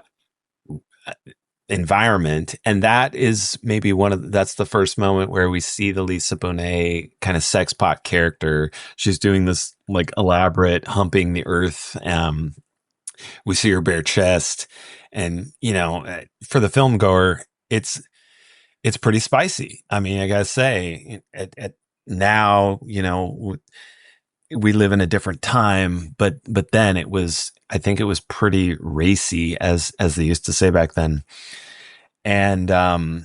environment, and that is maybe that's the first moment where we see the Lisa Bonet kind of sex pot character. She's doing this like elaborate humping the earth. We see her bare chest, and for the film goer, it's pretty spicy. I mean, I gotta say, at now, we live in a different time, but then I think it was pretty racy, as they used to say back then. And I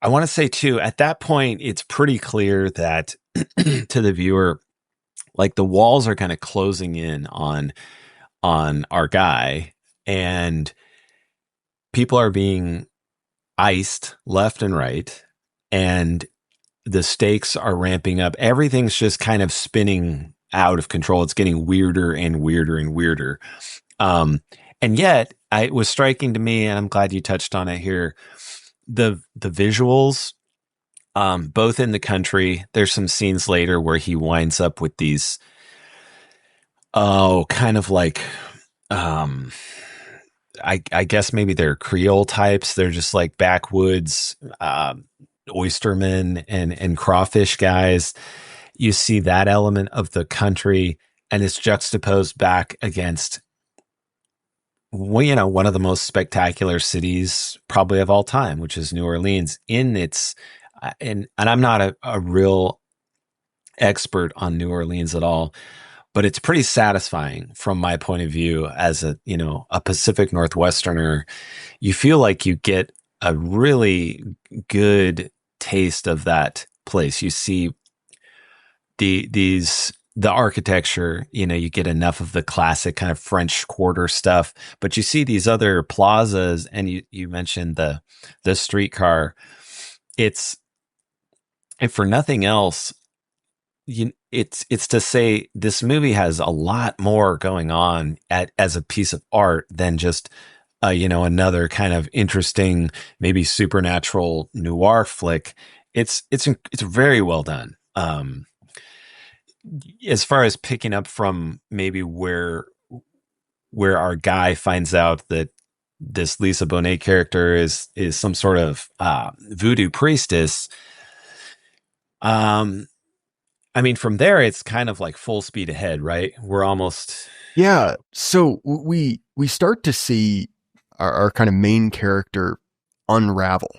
want to say too, at that point, it's pretty clear that to the viewer, like, the walls are kind of closing in on our guy, and people are being iced left and right, and the stakes are ramping up. Everything's just kind of spinning out of control. It's getting weirder and weirder and weirder. And yet it was striking to me, and I'm glad you touched on it here, the visuals, both in the country. There's some scenes later where he winds up with these, kind of like, I guess maybe they're Creole types. They're just like backwoods, oystermen and crawfish guys. You see that element of the country, and it's juxtaposed back against, one of the most spectacular cities probably of all time, which is New Orleans. And I'm not a real expert on New Orleans at all, but it's pretty satisfying from my point of view as a Pacific Northwesterner. You feel like you get a really good taste of that place. You see the architecture, you get enough of the classic kind of French Quarter stuff, but you see these other plazas, and you mentioned the streetcar. And for nothing else, it's to say this movie has a lot more going on as a piece of art than just another kind of interesting, maybe supernatural noir flick. It's very well done. As far as picking up from maybe where our guy finds out that this Lisa Bonet character is some sort of voodoo priestess. I mean, from there, it's kind of like full speed ahead, right? We're almost. Yeah. So we start to see our kind of main character unravel,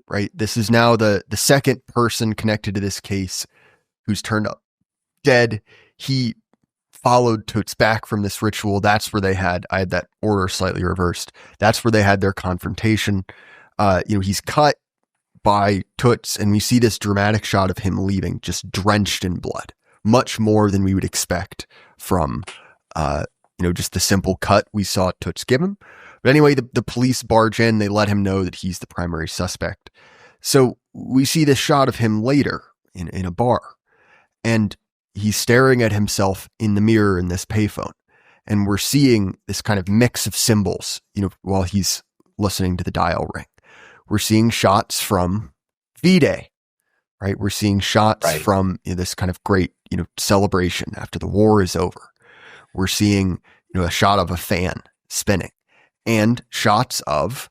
right? This is now the second person connected to this case who's turned up dead. He followed Toots back from this ritual. That's where I had that order slightly reversed. That's where they had their confrontation. He's cut by Toots, and we see this dramatic shot of him leaving, just drenched in blood, much more than we would expect from, just the simple cut we saw Toots give him. But anyway, the police barge in, they let him know that he's the primary suspect. So we see this shot of him later in a bar, and he's staring at himself in the mirror in this payphone. and we're seeing this kind of mix of symbols, while he's listening to the dial ring. We're seeing shots from V-Day, right? We're seeing shots from this kind of great, celebration after the war is over. We're seeing, a shot of a fan spinning and shots of,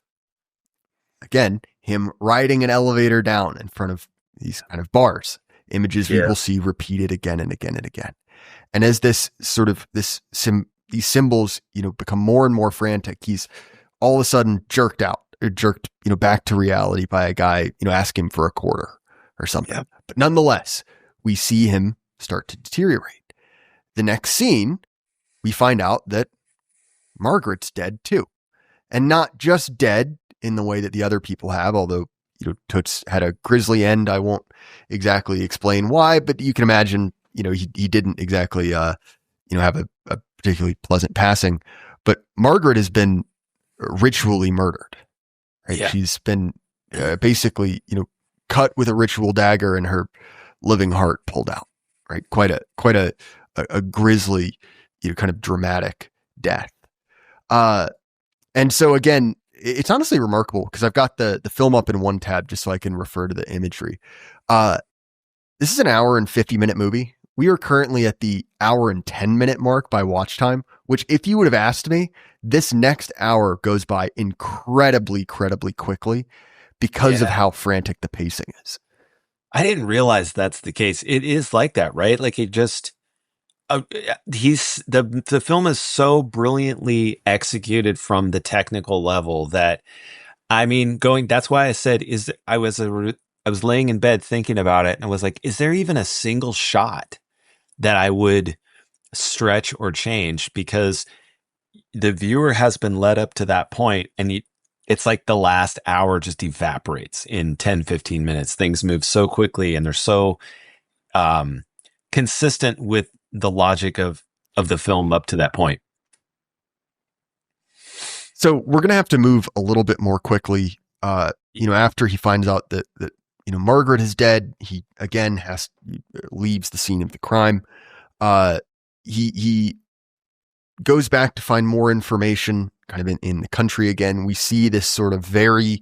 again, him riding an elevator down in front of these kind of bars, images we will see repeated again and again and again. And as this sort of these symbols, become more and more frantic, he's all of a sudden jerked, back to reality by a guy, asking for a quarter or something. Yep. But nonetheless, we see him start to deteriorate. The next scene, we find out that Margaret's dead too. And not just dead in the way that the other people have, although, Toots had a grisly end. I won't exactly explain why, but you can imagine, he didn't exactly, have a particularly pleasant passing. But Margaret has been ritually murdered. Right? Yeah. She's been basically, cut with a ritual dagger and her living heart pulled out. Right? Quite a grisly, kind of dramatic death. And so again, it's honestly remarkable because I've got the film up in one tab just so I can refer to the imagery. This is an hour and 50-minute movie. We are currently at the hour and 10-minute mark by watch time, which if you would have asked me, this next hour goes by incredibly quickly because of how frantic the pacing is. I didn't realize that's the case. It is like that, right? Like it just, the film is so brilliantly executed from the technical level that, I mean, that's why I said, I was laying in bed thinking about it and I was like, is there even a single shot that I would stretch or change? Because the viewer has been led up to that point and it's like the last hour just evaporates in 10, 15 minutes. Things move so quickly and they're so consistent with the logic of the film up to that point. So we're going to have to move a little bit more quickly. After he finds out that Margaret is dead, he again leaves the scene of the crime. He goes back to find more information kind of in the country again. We see this sort of very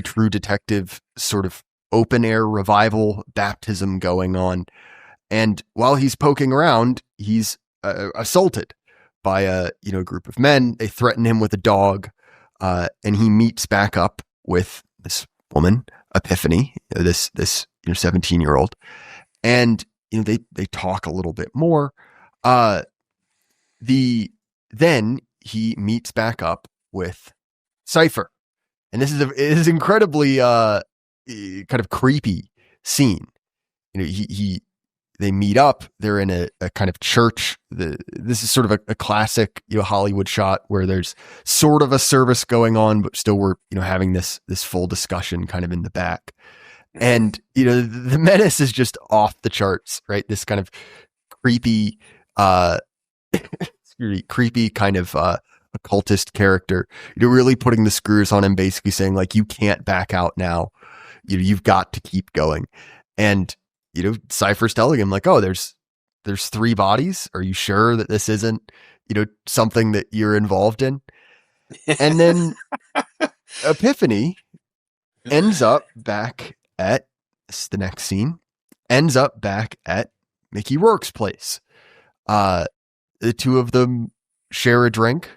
true detective sort of open air revival baptism going on. And while he's poking around, he's assaulted by a group of men. They threaten him with a dog, and he meets back up with this woman, Epiphany, this 17-year-old, and they talk a little bit more. Then he meets back up with Cypher, and this is incredibly kind of creepy scene. They meet up. They're in a kind of church. This is sort of a classic, Hollywood shot where there's sort of a service going on, but still we're, having this full discussion kind of in the back. And, the menace is just off the charts, right? This kind of creepy, creepy kind of, occultist character, really putting the screws on him, basically saying like, you can't back out now. You've got to keep going. And, Cypher's telling him like, oh, there's 3 bodies. Are you sure that this isn't, something that you're involved in? And then Epiphany ends up back at, this is the next scene, ends up back at Mickey Rourke's place. The two of them share a drink.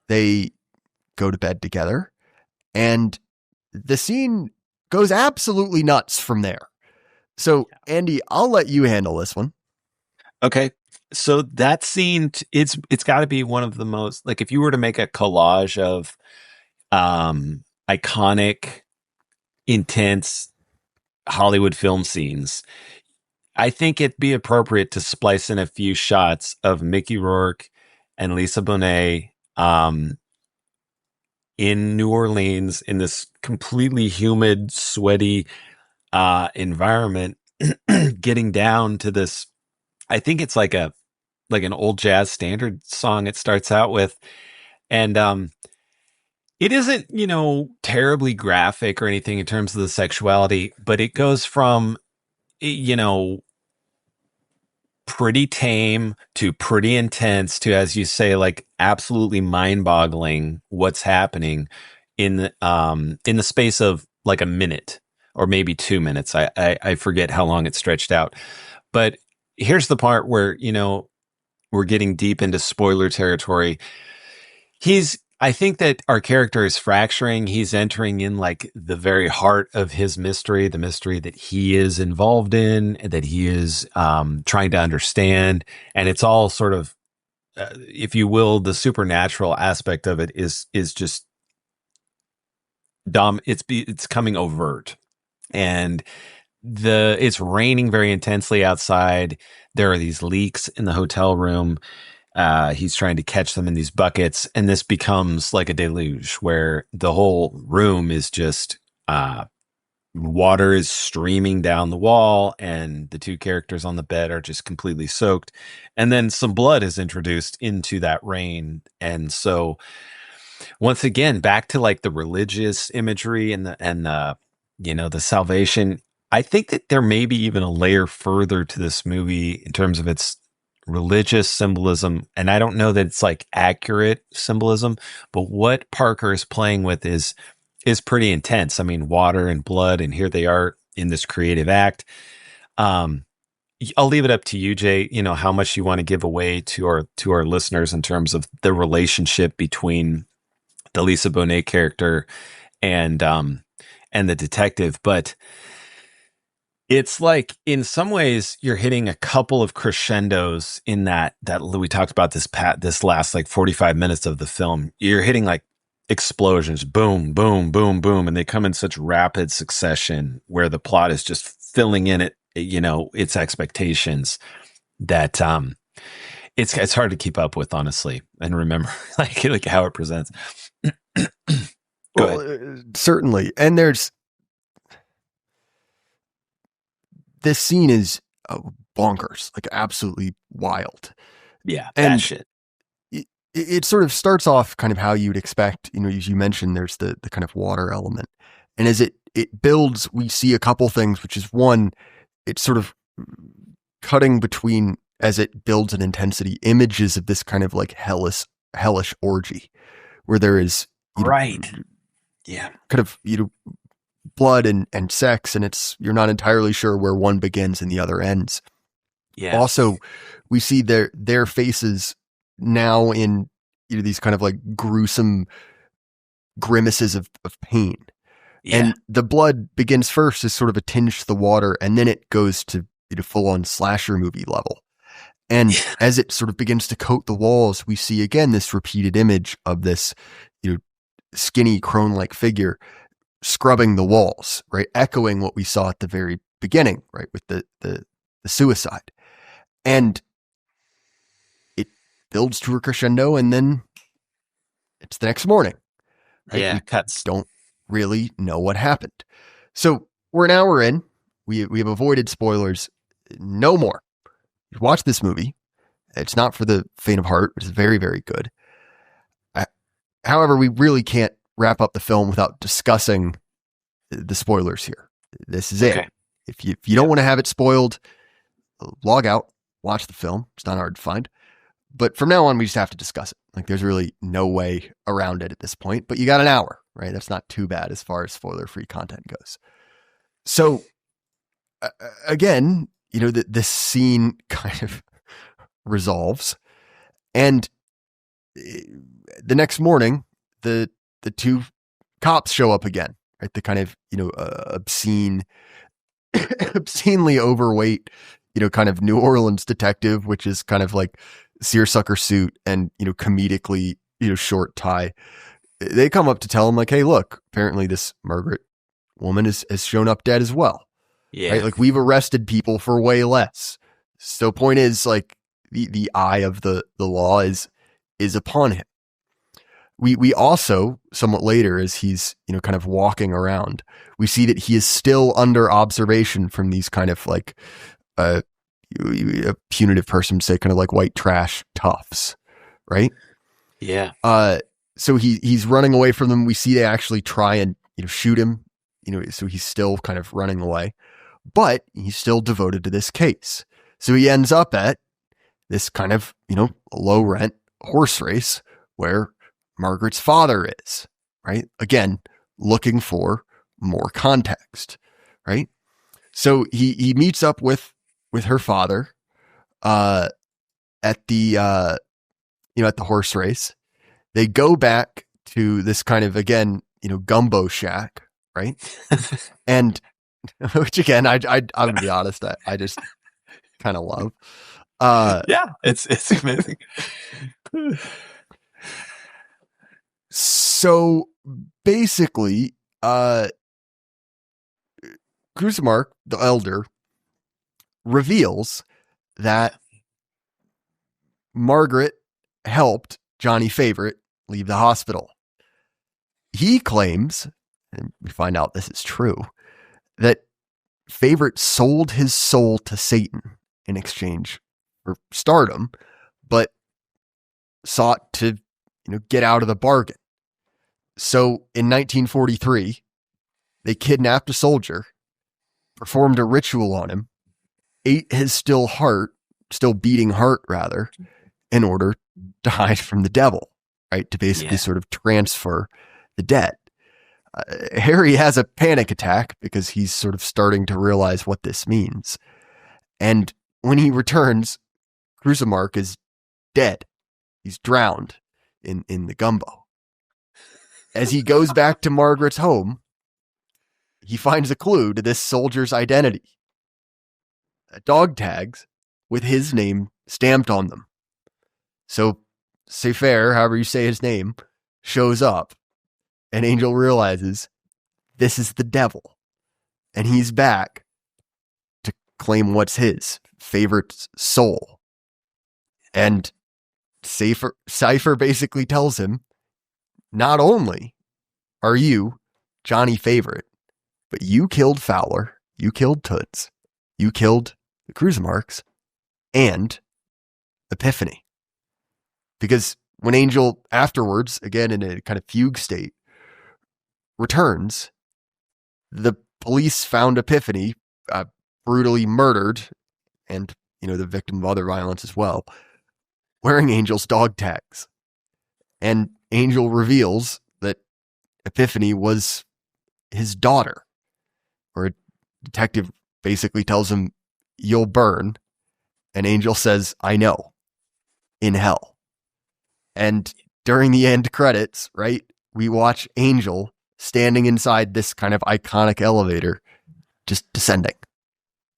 They go to bed together and the scene goes absolutely nuts from there. So, Andy, I'll let you handle this one. Okay. So that scene, it's got to be one of the most, like, if you were to make a collage of iconic, intense Hollywood film scenes, I think it'd be appropriate to splice in a few shots of Mickey Rourke and Lisa Bonet in New Orleans in this completely humid, sweaty environment, getting down to this. I think it's like an old jazz standard song it starts out with, and it isn't terribly graphic or anything in terms of the sexuality, but it goes from pretty tame to pretty intense to, as you say, like absolutely mind-boggling what's happening in the space of like a minute or maybe 2 minutes. I forget how long it stretched out. But here's the part where, we're getting deep into spoiler territory. I think that our character is fracturing. He's entering in like the very heart of his mystery, the mystery that he is involved in, that he is trying to understand. And it's all sort of, if you will, the supernatural aspect of it is just it's coming overt. And it's raining very intensely outside. There are these leaks in the hotel room. He's trying to catch them in these buckets, and this becomes like a deluge where the whole room is just water is streaming down the wall, and the two characters on the bed are just completely soaked. And then some blood is introduced into that rain, and so once again, back to like the religious imagery and the salvation. I think that there may be even a layer further to this movie in terms of its religious symbolism. And I don't know that it's like accurate symbolism, but what Parker is playing with is pretty intense. I mean, water and blood, and here they are in this creative act. I'll leave it up to you, Jay, how much you want to give away to our listeners in terms of the relationship between the Lisa Bonet character and the detective. But it's like, in some ways, you're hitting a couple of crescendos in that we talked about this last like 45 minutes of the film. You're hitting like explosions, boom, boom, boom, boom, and they come in such rapid succession where the plot is just filling in its expectations that it's hard to keep up with, honestly, and remember like how it presents. Certainly. And this scene is bonkers, like absolutely wild. Yeah, and that shit. It sort of starts off kind of how you'd expect. As you mentioned, there's the kind of water element, and as it builds, we see a couple things, which is one, it's sort of cutting between, as it builds in intensity, images of this kind of like hellish orgy, where there is right, yeah, kind of blood and sex, and you're not entirely sure where one begins and the other ends. Yeah. Also, we see their faces now in these kind of like gruesome grimaces of pain. Yeah. And the blood begins first as sort of a tinge to the water, and then it goes to full on slasher movie level. And as it sort of begins to coat the walls, we see again this repeated image of this skinny crone-like figure scrubbing the walls, right? Echoing what we saw at the very beginning, right? With the suicide. And it builds to a crescendo, and then it's the next morning. Right? Yeah, cuts. Don't really know what happened. So we're an hour in. We have avoided spoilers. No more. Watch this movie. It's not for the faint of heart. It's very, very good. However, we really can't wrap up the film without discussing the spoilers here. This is it. If you don't want to have it spoiled, log out, watch the film. It's not hard to find. But from now on, we just have to discuss it. Like, there's really no way around it at this point. But you got an hour, right? That's not too bad as far as spoiler-free content goes. So, again, this scene kind of resolves. And the next morning, the two cops show up again, right? The kind of, obscenely overweight, kind of New Orleans detective, which is kind of like seersucker suit and, comedically, short tie. They come up to tell him like, hey, look, apparently this Margaret woman has shown up dead as well. Yeah. Right? Like, we've arrested people for way less. So point is, like, the eye of the law is upon him. We also, somewhat later, as he's, kind of walking around, we see that he is still under observation from these kind of like, a punitive person would say, kind of like white trash toughs, right? Yeah. So he's running away from them. We see they actually try and, shoot him, so he's still kind of running away, but he's still devoted to this case. So he ends up at this kind of, low rent horse race where Margaret's father is, right? Again, looking for more context, right? So he meets up with her father at the at the horse race. They go back to this kind of, again, gumbo shack, right? And which again, I'm gonna be honest, I just kind of love. Yeah, it's amazing. So basically, Krusemark, the elder, reveals that Margaret helped Johnny Favorite leave the hospital. He claims, and we find out this is true, that Favorite sold his soul to Satan in exchange for stardom, but sought to, get out of the bargain. So in 1943, they kidnapped a soldier, performed a ritual on him, ate his still beating heart, in order to hide from the devil, right? To basically sort of transfer the debt. Harry has a panic attack because he's sort of starting to realize what this means. And when he returns, Krusemark is dead. He's drowned in the gumbo. As he goes back to Margaret's home, he finds a clue to this soldier's identity. Dog tags with his name stamped on them. So Sefer, however you say his name, shows up, and Angel realizes this is the devil, and he's back to claim what's his, Favorite's soul. And Cypher basically tells him, not only are you Johnny Favorite, but you killed Fowler, you killed Toots, you killed the Krusemarks, and Epiphany. Because when Angel afterwards, again in a kind of fugue state, returns, the police found Epiphany brutally murdered, and the victim of other violence as well, wearing Angel's dog tags. And Angel reveals that Epiphany was his daughter, or a detective basically tells him, you'll burn. And Angel says, I know, in hell. And during the end credits, right, we watch Angel standing inside this kind of iconic elevator, just descending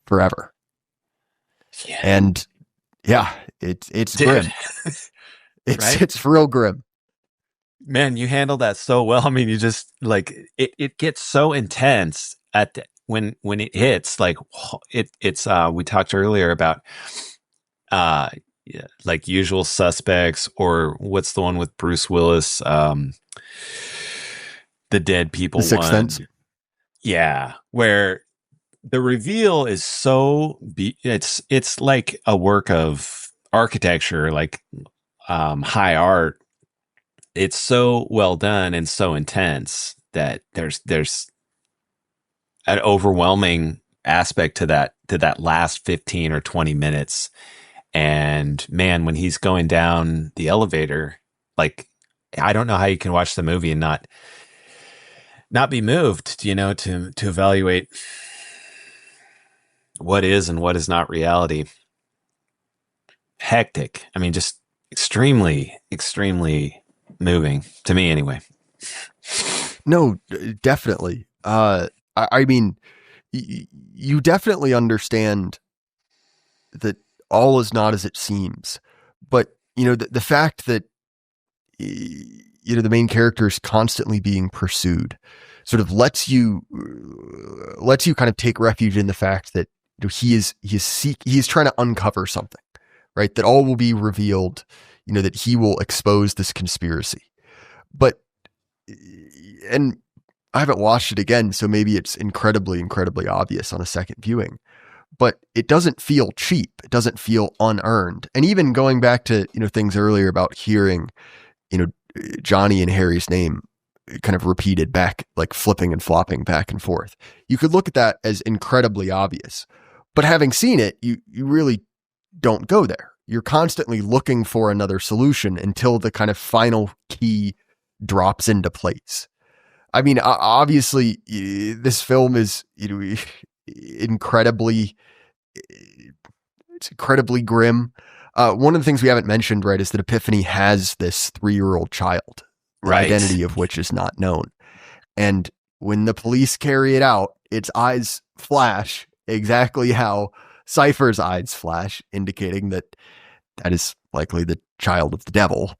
forever. Yeah. And yeah, it's grim. It's real grim. Man, you handled that so well. I mean, you just it gets so intense when it hits. It's we talked earlier about like Usual Suspects, or what's the one with Bruce Willis, the Dead People The Sixth one. Sense. Yeah, where the reveal is so it's like a work of architecture, like high art. It's so well done and so intense that there's an overwhelming aspect to that last 15 or 20 minutes. And man, when he's going down the elevator, like, I don't know how you can watch the movie and not be moved, to evaluate what is and what is not reality. Hectic. I mean, just extremely, extremely moving to me anyway. No, definitely. I mean, you definitely understand that all is not as it seems, but the fact that the main character is constantly being pursued sort of lets you kind of take refuge in the fact that he is trying to uncover something, right? That all will be revealed, that he will expose this conspiracy. But, and I haven't watched it again, so maybe it's incredibly, incredibly obvious on a second viewing, but it doesn't feel cheap. It doesn't feel unearned. And even going back to, things earlier about hearing, Johnny and Harry's name kind of repeated back, like flipping and flopping back and forth. You could look at that as incredibly obvious, but having seen it, you really don't go there. you're constantly looking for another solution until the kind of final key drops into place. I mean, obviously, this film is, incredibly grim. One of the things we haven't mentioned, right, is that Epiphany has this 3-year-old child, the Right. identity of which is not known. And when the police carry it out, its eyes flash exactly how Cypher's eyes flash, indicating that is likely the child of the devil,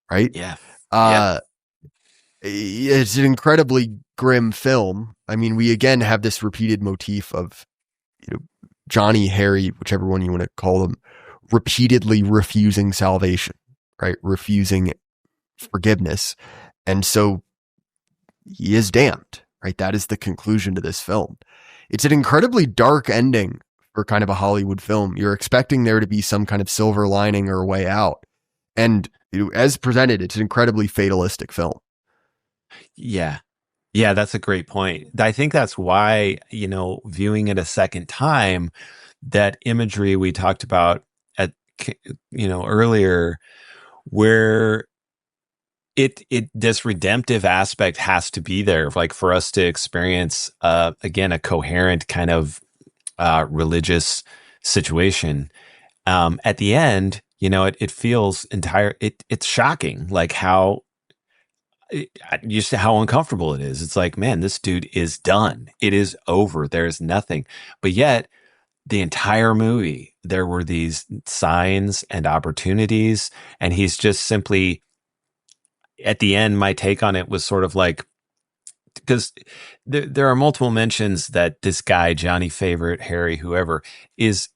right? Yeah. It's an incredibly grim film. I mean, we again have this repeated motif of, Johnny, Harry, whichever one you want to call them, repeatedly refusing salvation, right? Refusing forgiveness. And so he is damned, right? That is the conclusion to this film. It's an incredibly dark ending for kind of a Hollywood film. You're expecting there to be some kind of silver lining or a way out. And as presented, it's an incredibly fatalistic film. Yeah. Yeah, that's a great point. I think that's why, viewing it a second time, that imagery we talked about at, earlier, where this redemptive aspect has to be there, like for us to experience, again, a coherent kind of religious situation. At the end, it feels it's shocking, like how just how uncomfortable it is. It's like, man, this dude is done. It is over. There's nothing. But yet, the entire movie, there were these signs and opportunities, and he's just simply, at the end, my take on it was sort of like, because there are multiple mentions that this guy, Johnny Favorite, Harry, whoever, is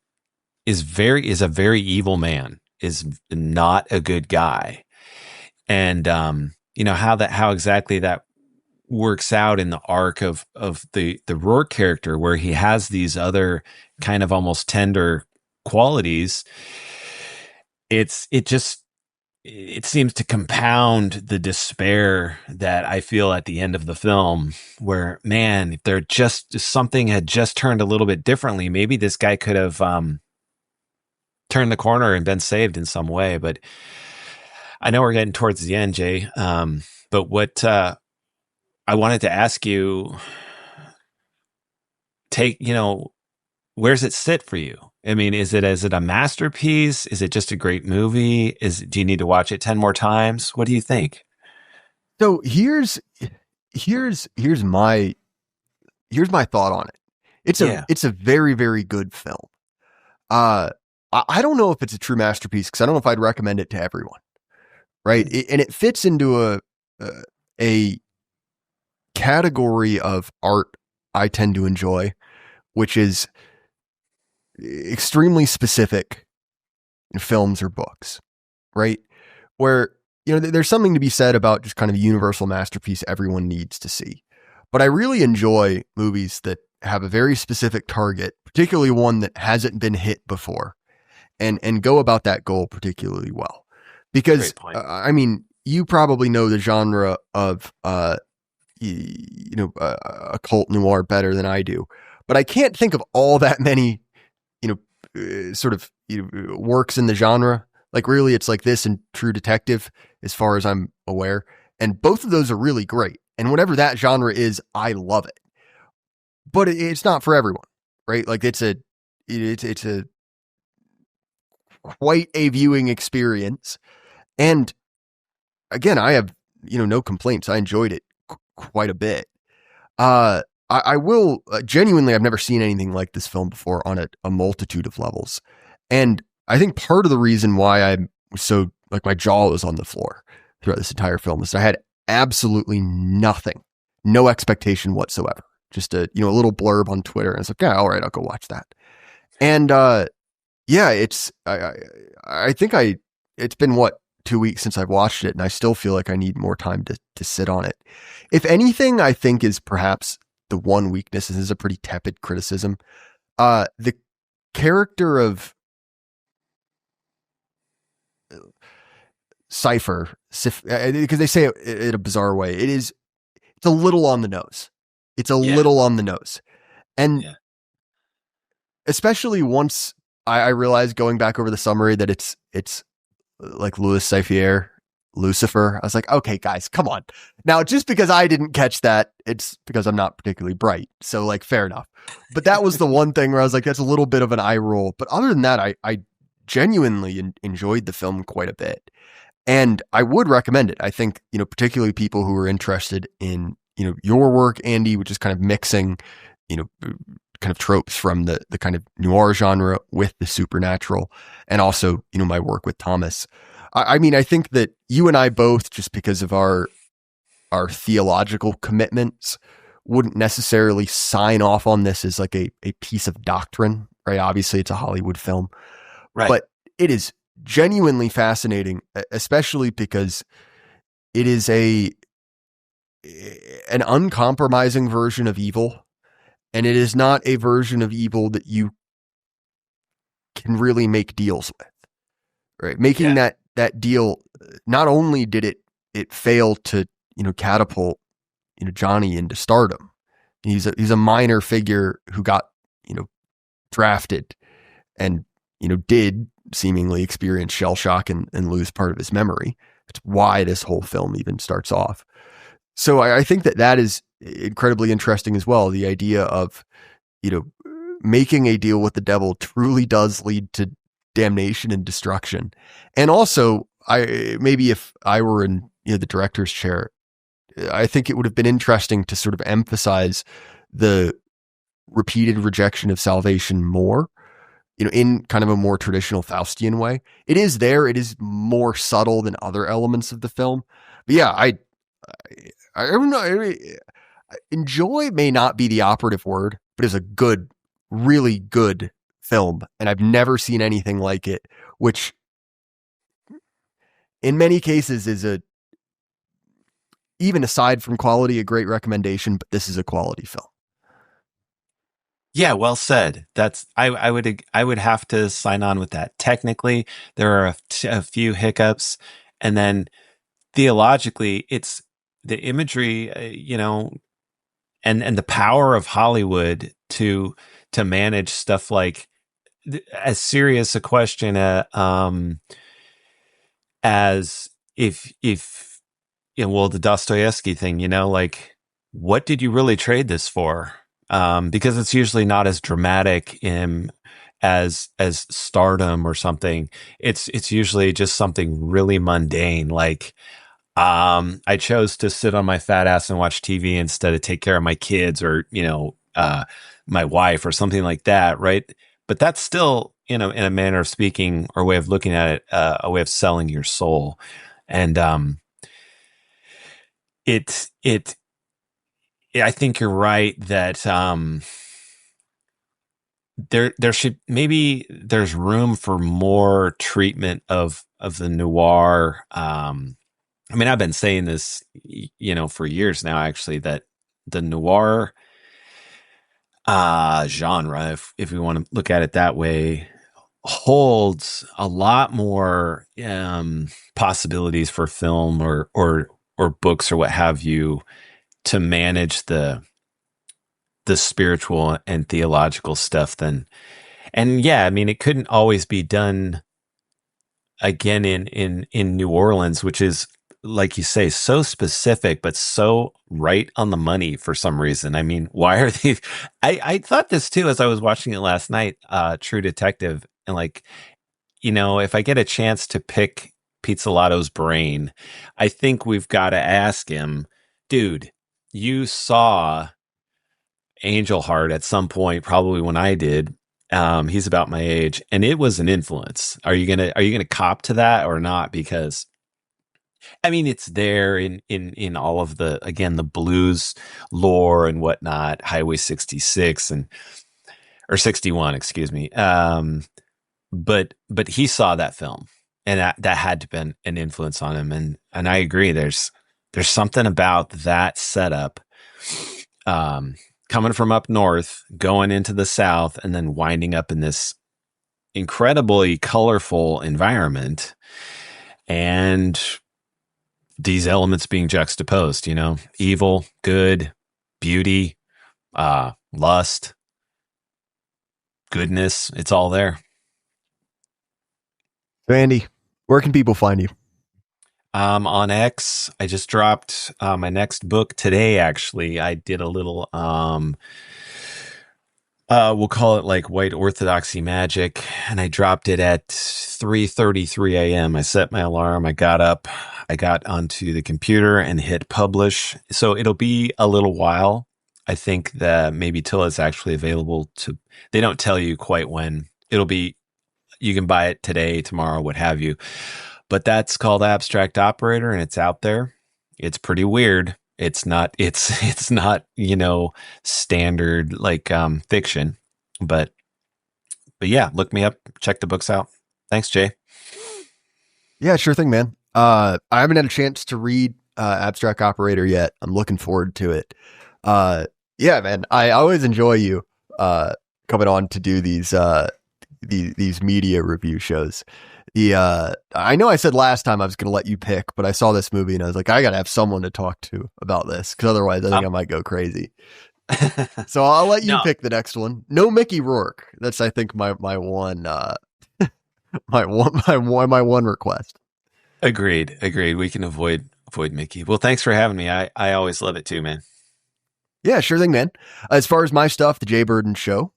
a very evil man, is not a good guy. And, how exactly that works out in the arc of the Rourke character, where he has these other kind of almost tender qualities. It seems to compound the despair that I feel at the end of the film, where, man, if something had just turned a little bit differently, maybe this guy could have turned the corner and been saved in some way. But I know we're getting towards the end, Jay. But what I wanted to ask you, where's it sit for you? I mean, is it a masterpiece? Is it just a great movie? Do you need to watch it 10 more times? What do you think? So here's my thought on it. It's a very, very good film. I don't know if it's a true masterpiece, because I don't know if I'd recommend it to everyone. Right. And it fits into a category of art I tend to enjoy, which is extremely specific in films or books, right? Where, there's something to be said about just kind of a universal masterpiece everyone needs to see. But I really enjoy movies that have a very specific target, particularly one that hasn't been hit before, and go about that goal particularly well. Because, I mean, you probably know the genre of, occult noir better than I do, but I can't think of all that many, works in the genre. Like, really, it's like this and True Detective, as far as I'm aware. And both of those are really great. And whatever that genre is, I love it. But it's not for everyone, right? Like, it's a quite a viewing experience. And again, I have, no complaints. I enjoyed it quite a bit. I will genuinely, I've never seen anything like this film before on a multitude of levels. And I think part of the reason why I was so, like, my jaw was on the floor throughout this entire film is that I had absolutely nothing, no expectation whatsoever. Just a little blurb on Twitter. And I was like, yeah, all right, I'll go watch that. And, it's, I think it's been 2 weeks since I've watched it, and I still feel like I need more time to sit on it. If anything, I think is perhaps the one weakness, and this is a pretty tepid criticism. The character of Cypher, because they say it in a bizarre way, it's a little on the nose. It's a little on the nose. And especially once I realized going back over the summary that it's like Louis Cypher, Lucifer. I was like, okay, guys, come on. Now, just because I didn't catch that, it's because I'm not particularly bright. So, like, fair enough. But that was the one thing where I was like, that's a little bit of an eye roll. But other than that, I genuinely enjoyed the film quite a bit. And I would recommend it. I think, particularly people who are interested in, your work, Andy, which is kind of mixing, kind of tropes from the kind of noir genre with the supernatural, and also, my work with Thomas. I mean, I think that you and I both, just because of our theological commitments, wouldn't necessarily sign off on this as like a piece of doctrine, right? Obviously, it's a Hollywood film, Right. but it is genuinely fascinating, especially because it is an uncompromising version of evil, and it is not a version of evil that you can really make deals with, right? Making that deal, not only did it fail to catapult Johnny into stardom. He's a minor figure who got drafted and did seemingly experience shell shock and lose part of his memory. It's why this whole film even starts off. So I think that is incredibly interesting as well. The idea of making a deal with the devil truly does lead to damnation and destruction. And also, maybe if I were in the director's chair, I think it would have been interesting to sort of emphasize the repeated rejection of salvation more, in kind of a more traditional Faustian way. It is there. It is more subtle than other elements of the film. But yeah, I don't know. Enjoy may not be the operative word, but it's a good, really good film. And I've never seen anything like it, which in many cases is even aside from quality, a great recommendation, but this is a quality film. Yeah, well said. I would have to sign on with that. Technically, there are a few hiccups, and then theologically, it's the imagery, and the power of Hollywood to manage stuff like as serious a question as if the Dostoevsky thing, like, what did you really trade this for? Because it's usually not as dramatic as stardom or something. It's usually just something really mundane, like I chose to sit on my fat ass and watch TV instead of take care of my kids or my wife or something like that, right? But that's still, in a manner of speaking or way of looking at it, a way of selling your soul. And I think you're right that there's room for more treatment of the noir. I mean, I've been saying this, for years now, actually, that the noir genre, if we want to look at it that way, holds a lot more possibilities for film or books or what have you to manage the spiritual and theological stuff and yeah, I mean, it couldn't always be done again in New Orleans, which is, like you say, so specific, but so right on the money for some reason. I mean, why are they, I thought this too, as I was watching it last night, True Detective, and like, if I get a chance to pick Pizzolatto's brain, I think we've got to ask him, dude, you saw Angel Heart at some point, probably when I did. He's about my age, and it was an influence. Are you gonna cop to that or not? Because I mean, it's there in all of the blues lore and whatnot, Highway 66 or 61, excuse me. But he saw that film, and that had to been an influence on him. And I agree. There's something about that setup, coming from up north, going into the south, and then winding up in this incredibly colorful environment, and these elements being juxtaposed, evil, good, beauty, lust, goodness, it's all there. So Andy, where can people find you? On X, I just dropped my next book today. Actually, I did a little we'll call it like white orthodoxy magic, and I dropped it at 3:33 a.m. I set my alarm, I got up, I got onto the computer and hit publish. So it'll be a little while. I think that maybe till it's actually available to, they don't tell you quite when. It'll be, you can buy it today, tomorrow, what have you. But that's called Abstract Operator, and it's out there. It's pretty weird. It's not, standard like fiction, but yeah, look me up, check the books out. Thanks, Jay. Yeah, sure thing, man. I haven't had a chance to read Abstract Operator yet. I'm looking forward to it. Yeah, man, I always enjoy you coming on to do these media review shows. I know I said last time I was going to let you pick, but I saw this movie and I was like, I got to have someone to talk to about this, because otherwise I think I might go crazy. So I'll let you pick the next one. No Mickey Rourke. That's, I think, my one my one request. Agreed. We can avoid Mickey. Well, thanks for having me. I always love it too, man. Yeah, sure thing, man. As far as my stuff, The Jay Burden Show,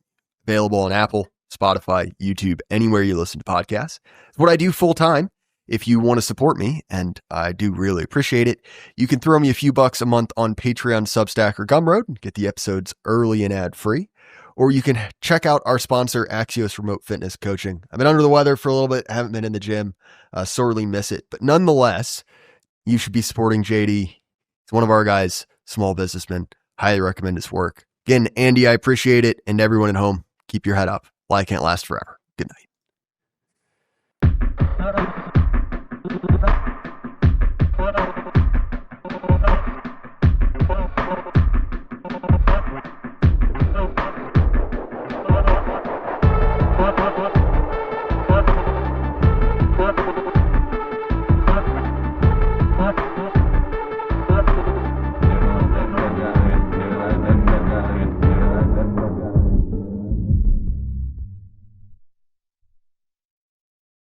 available on Apple, Spotify, YouTube, anywhere you listen to podcasts. It's what I do full time. If you want to support me, and I do really appreciate it, you can throw me a few bucks a month on Patreon, Substack, or Gumroad and get the episodes early and ad-free. Or you can check out our sponsor, Axios Remote Fitness Coaching. I've been under the weather for a little bit, haven't been in the gym, sorely miss it. But nonetheless, you should be supporting JD. He's one of our guys, small businessman. Highly recommend his work. Again, Andy, I appreciate it. And everyone at home, keep your head up. Life can't last forever. Good night.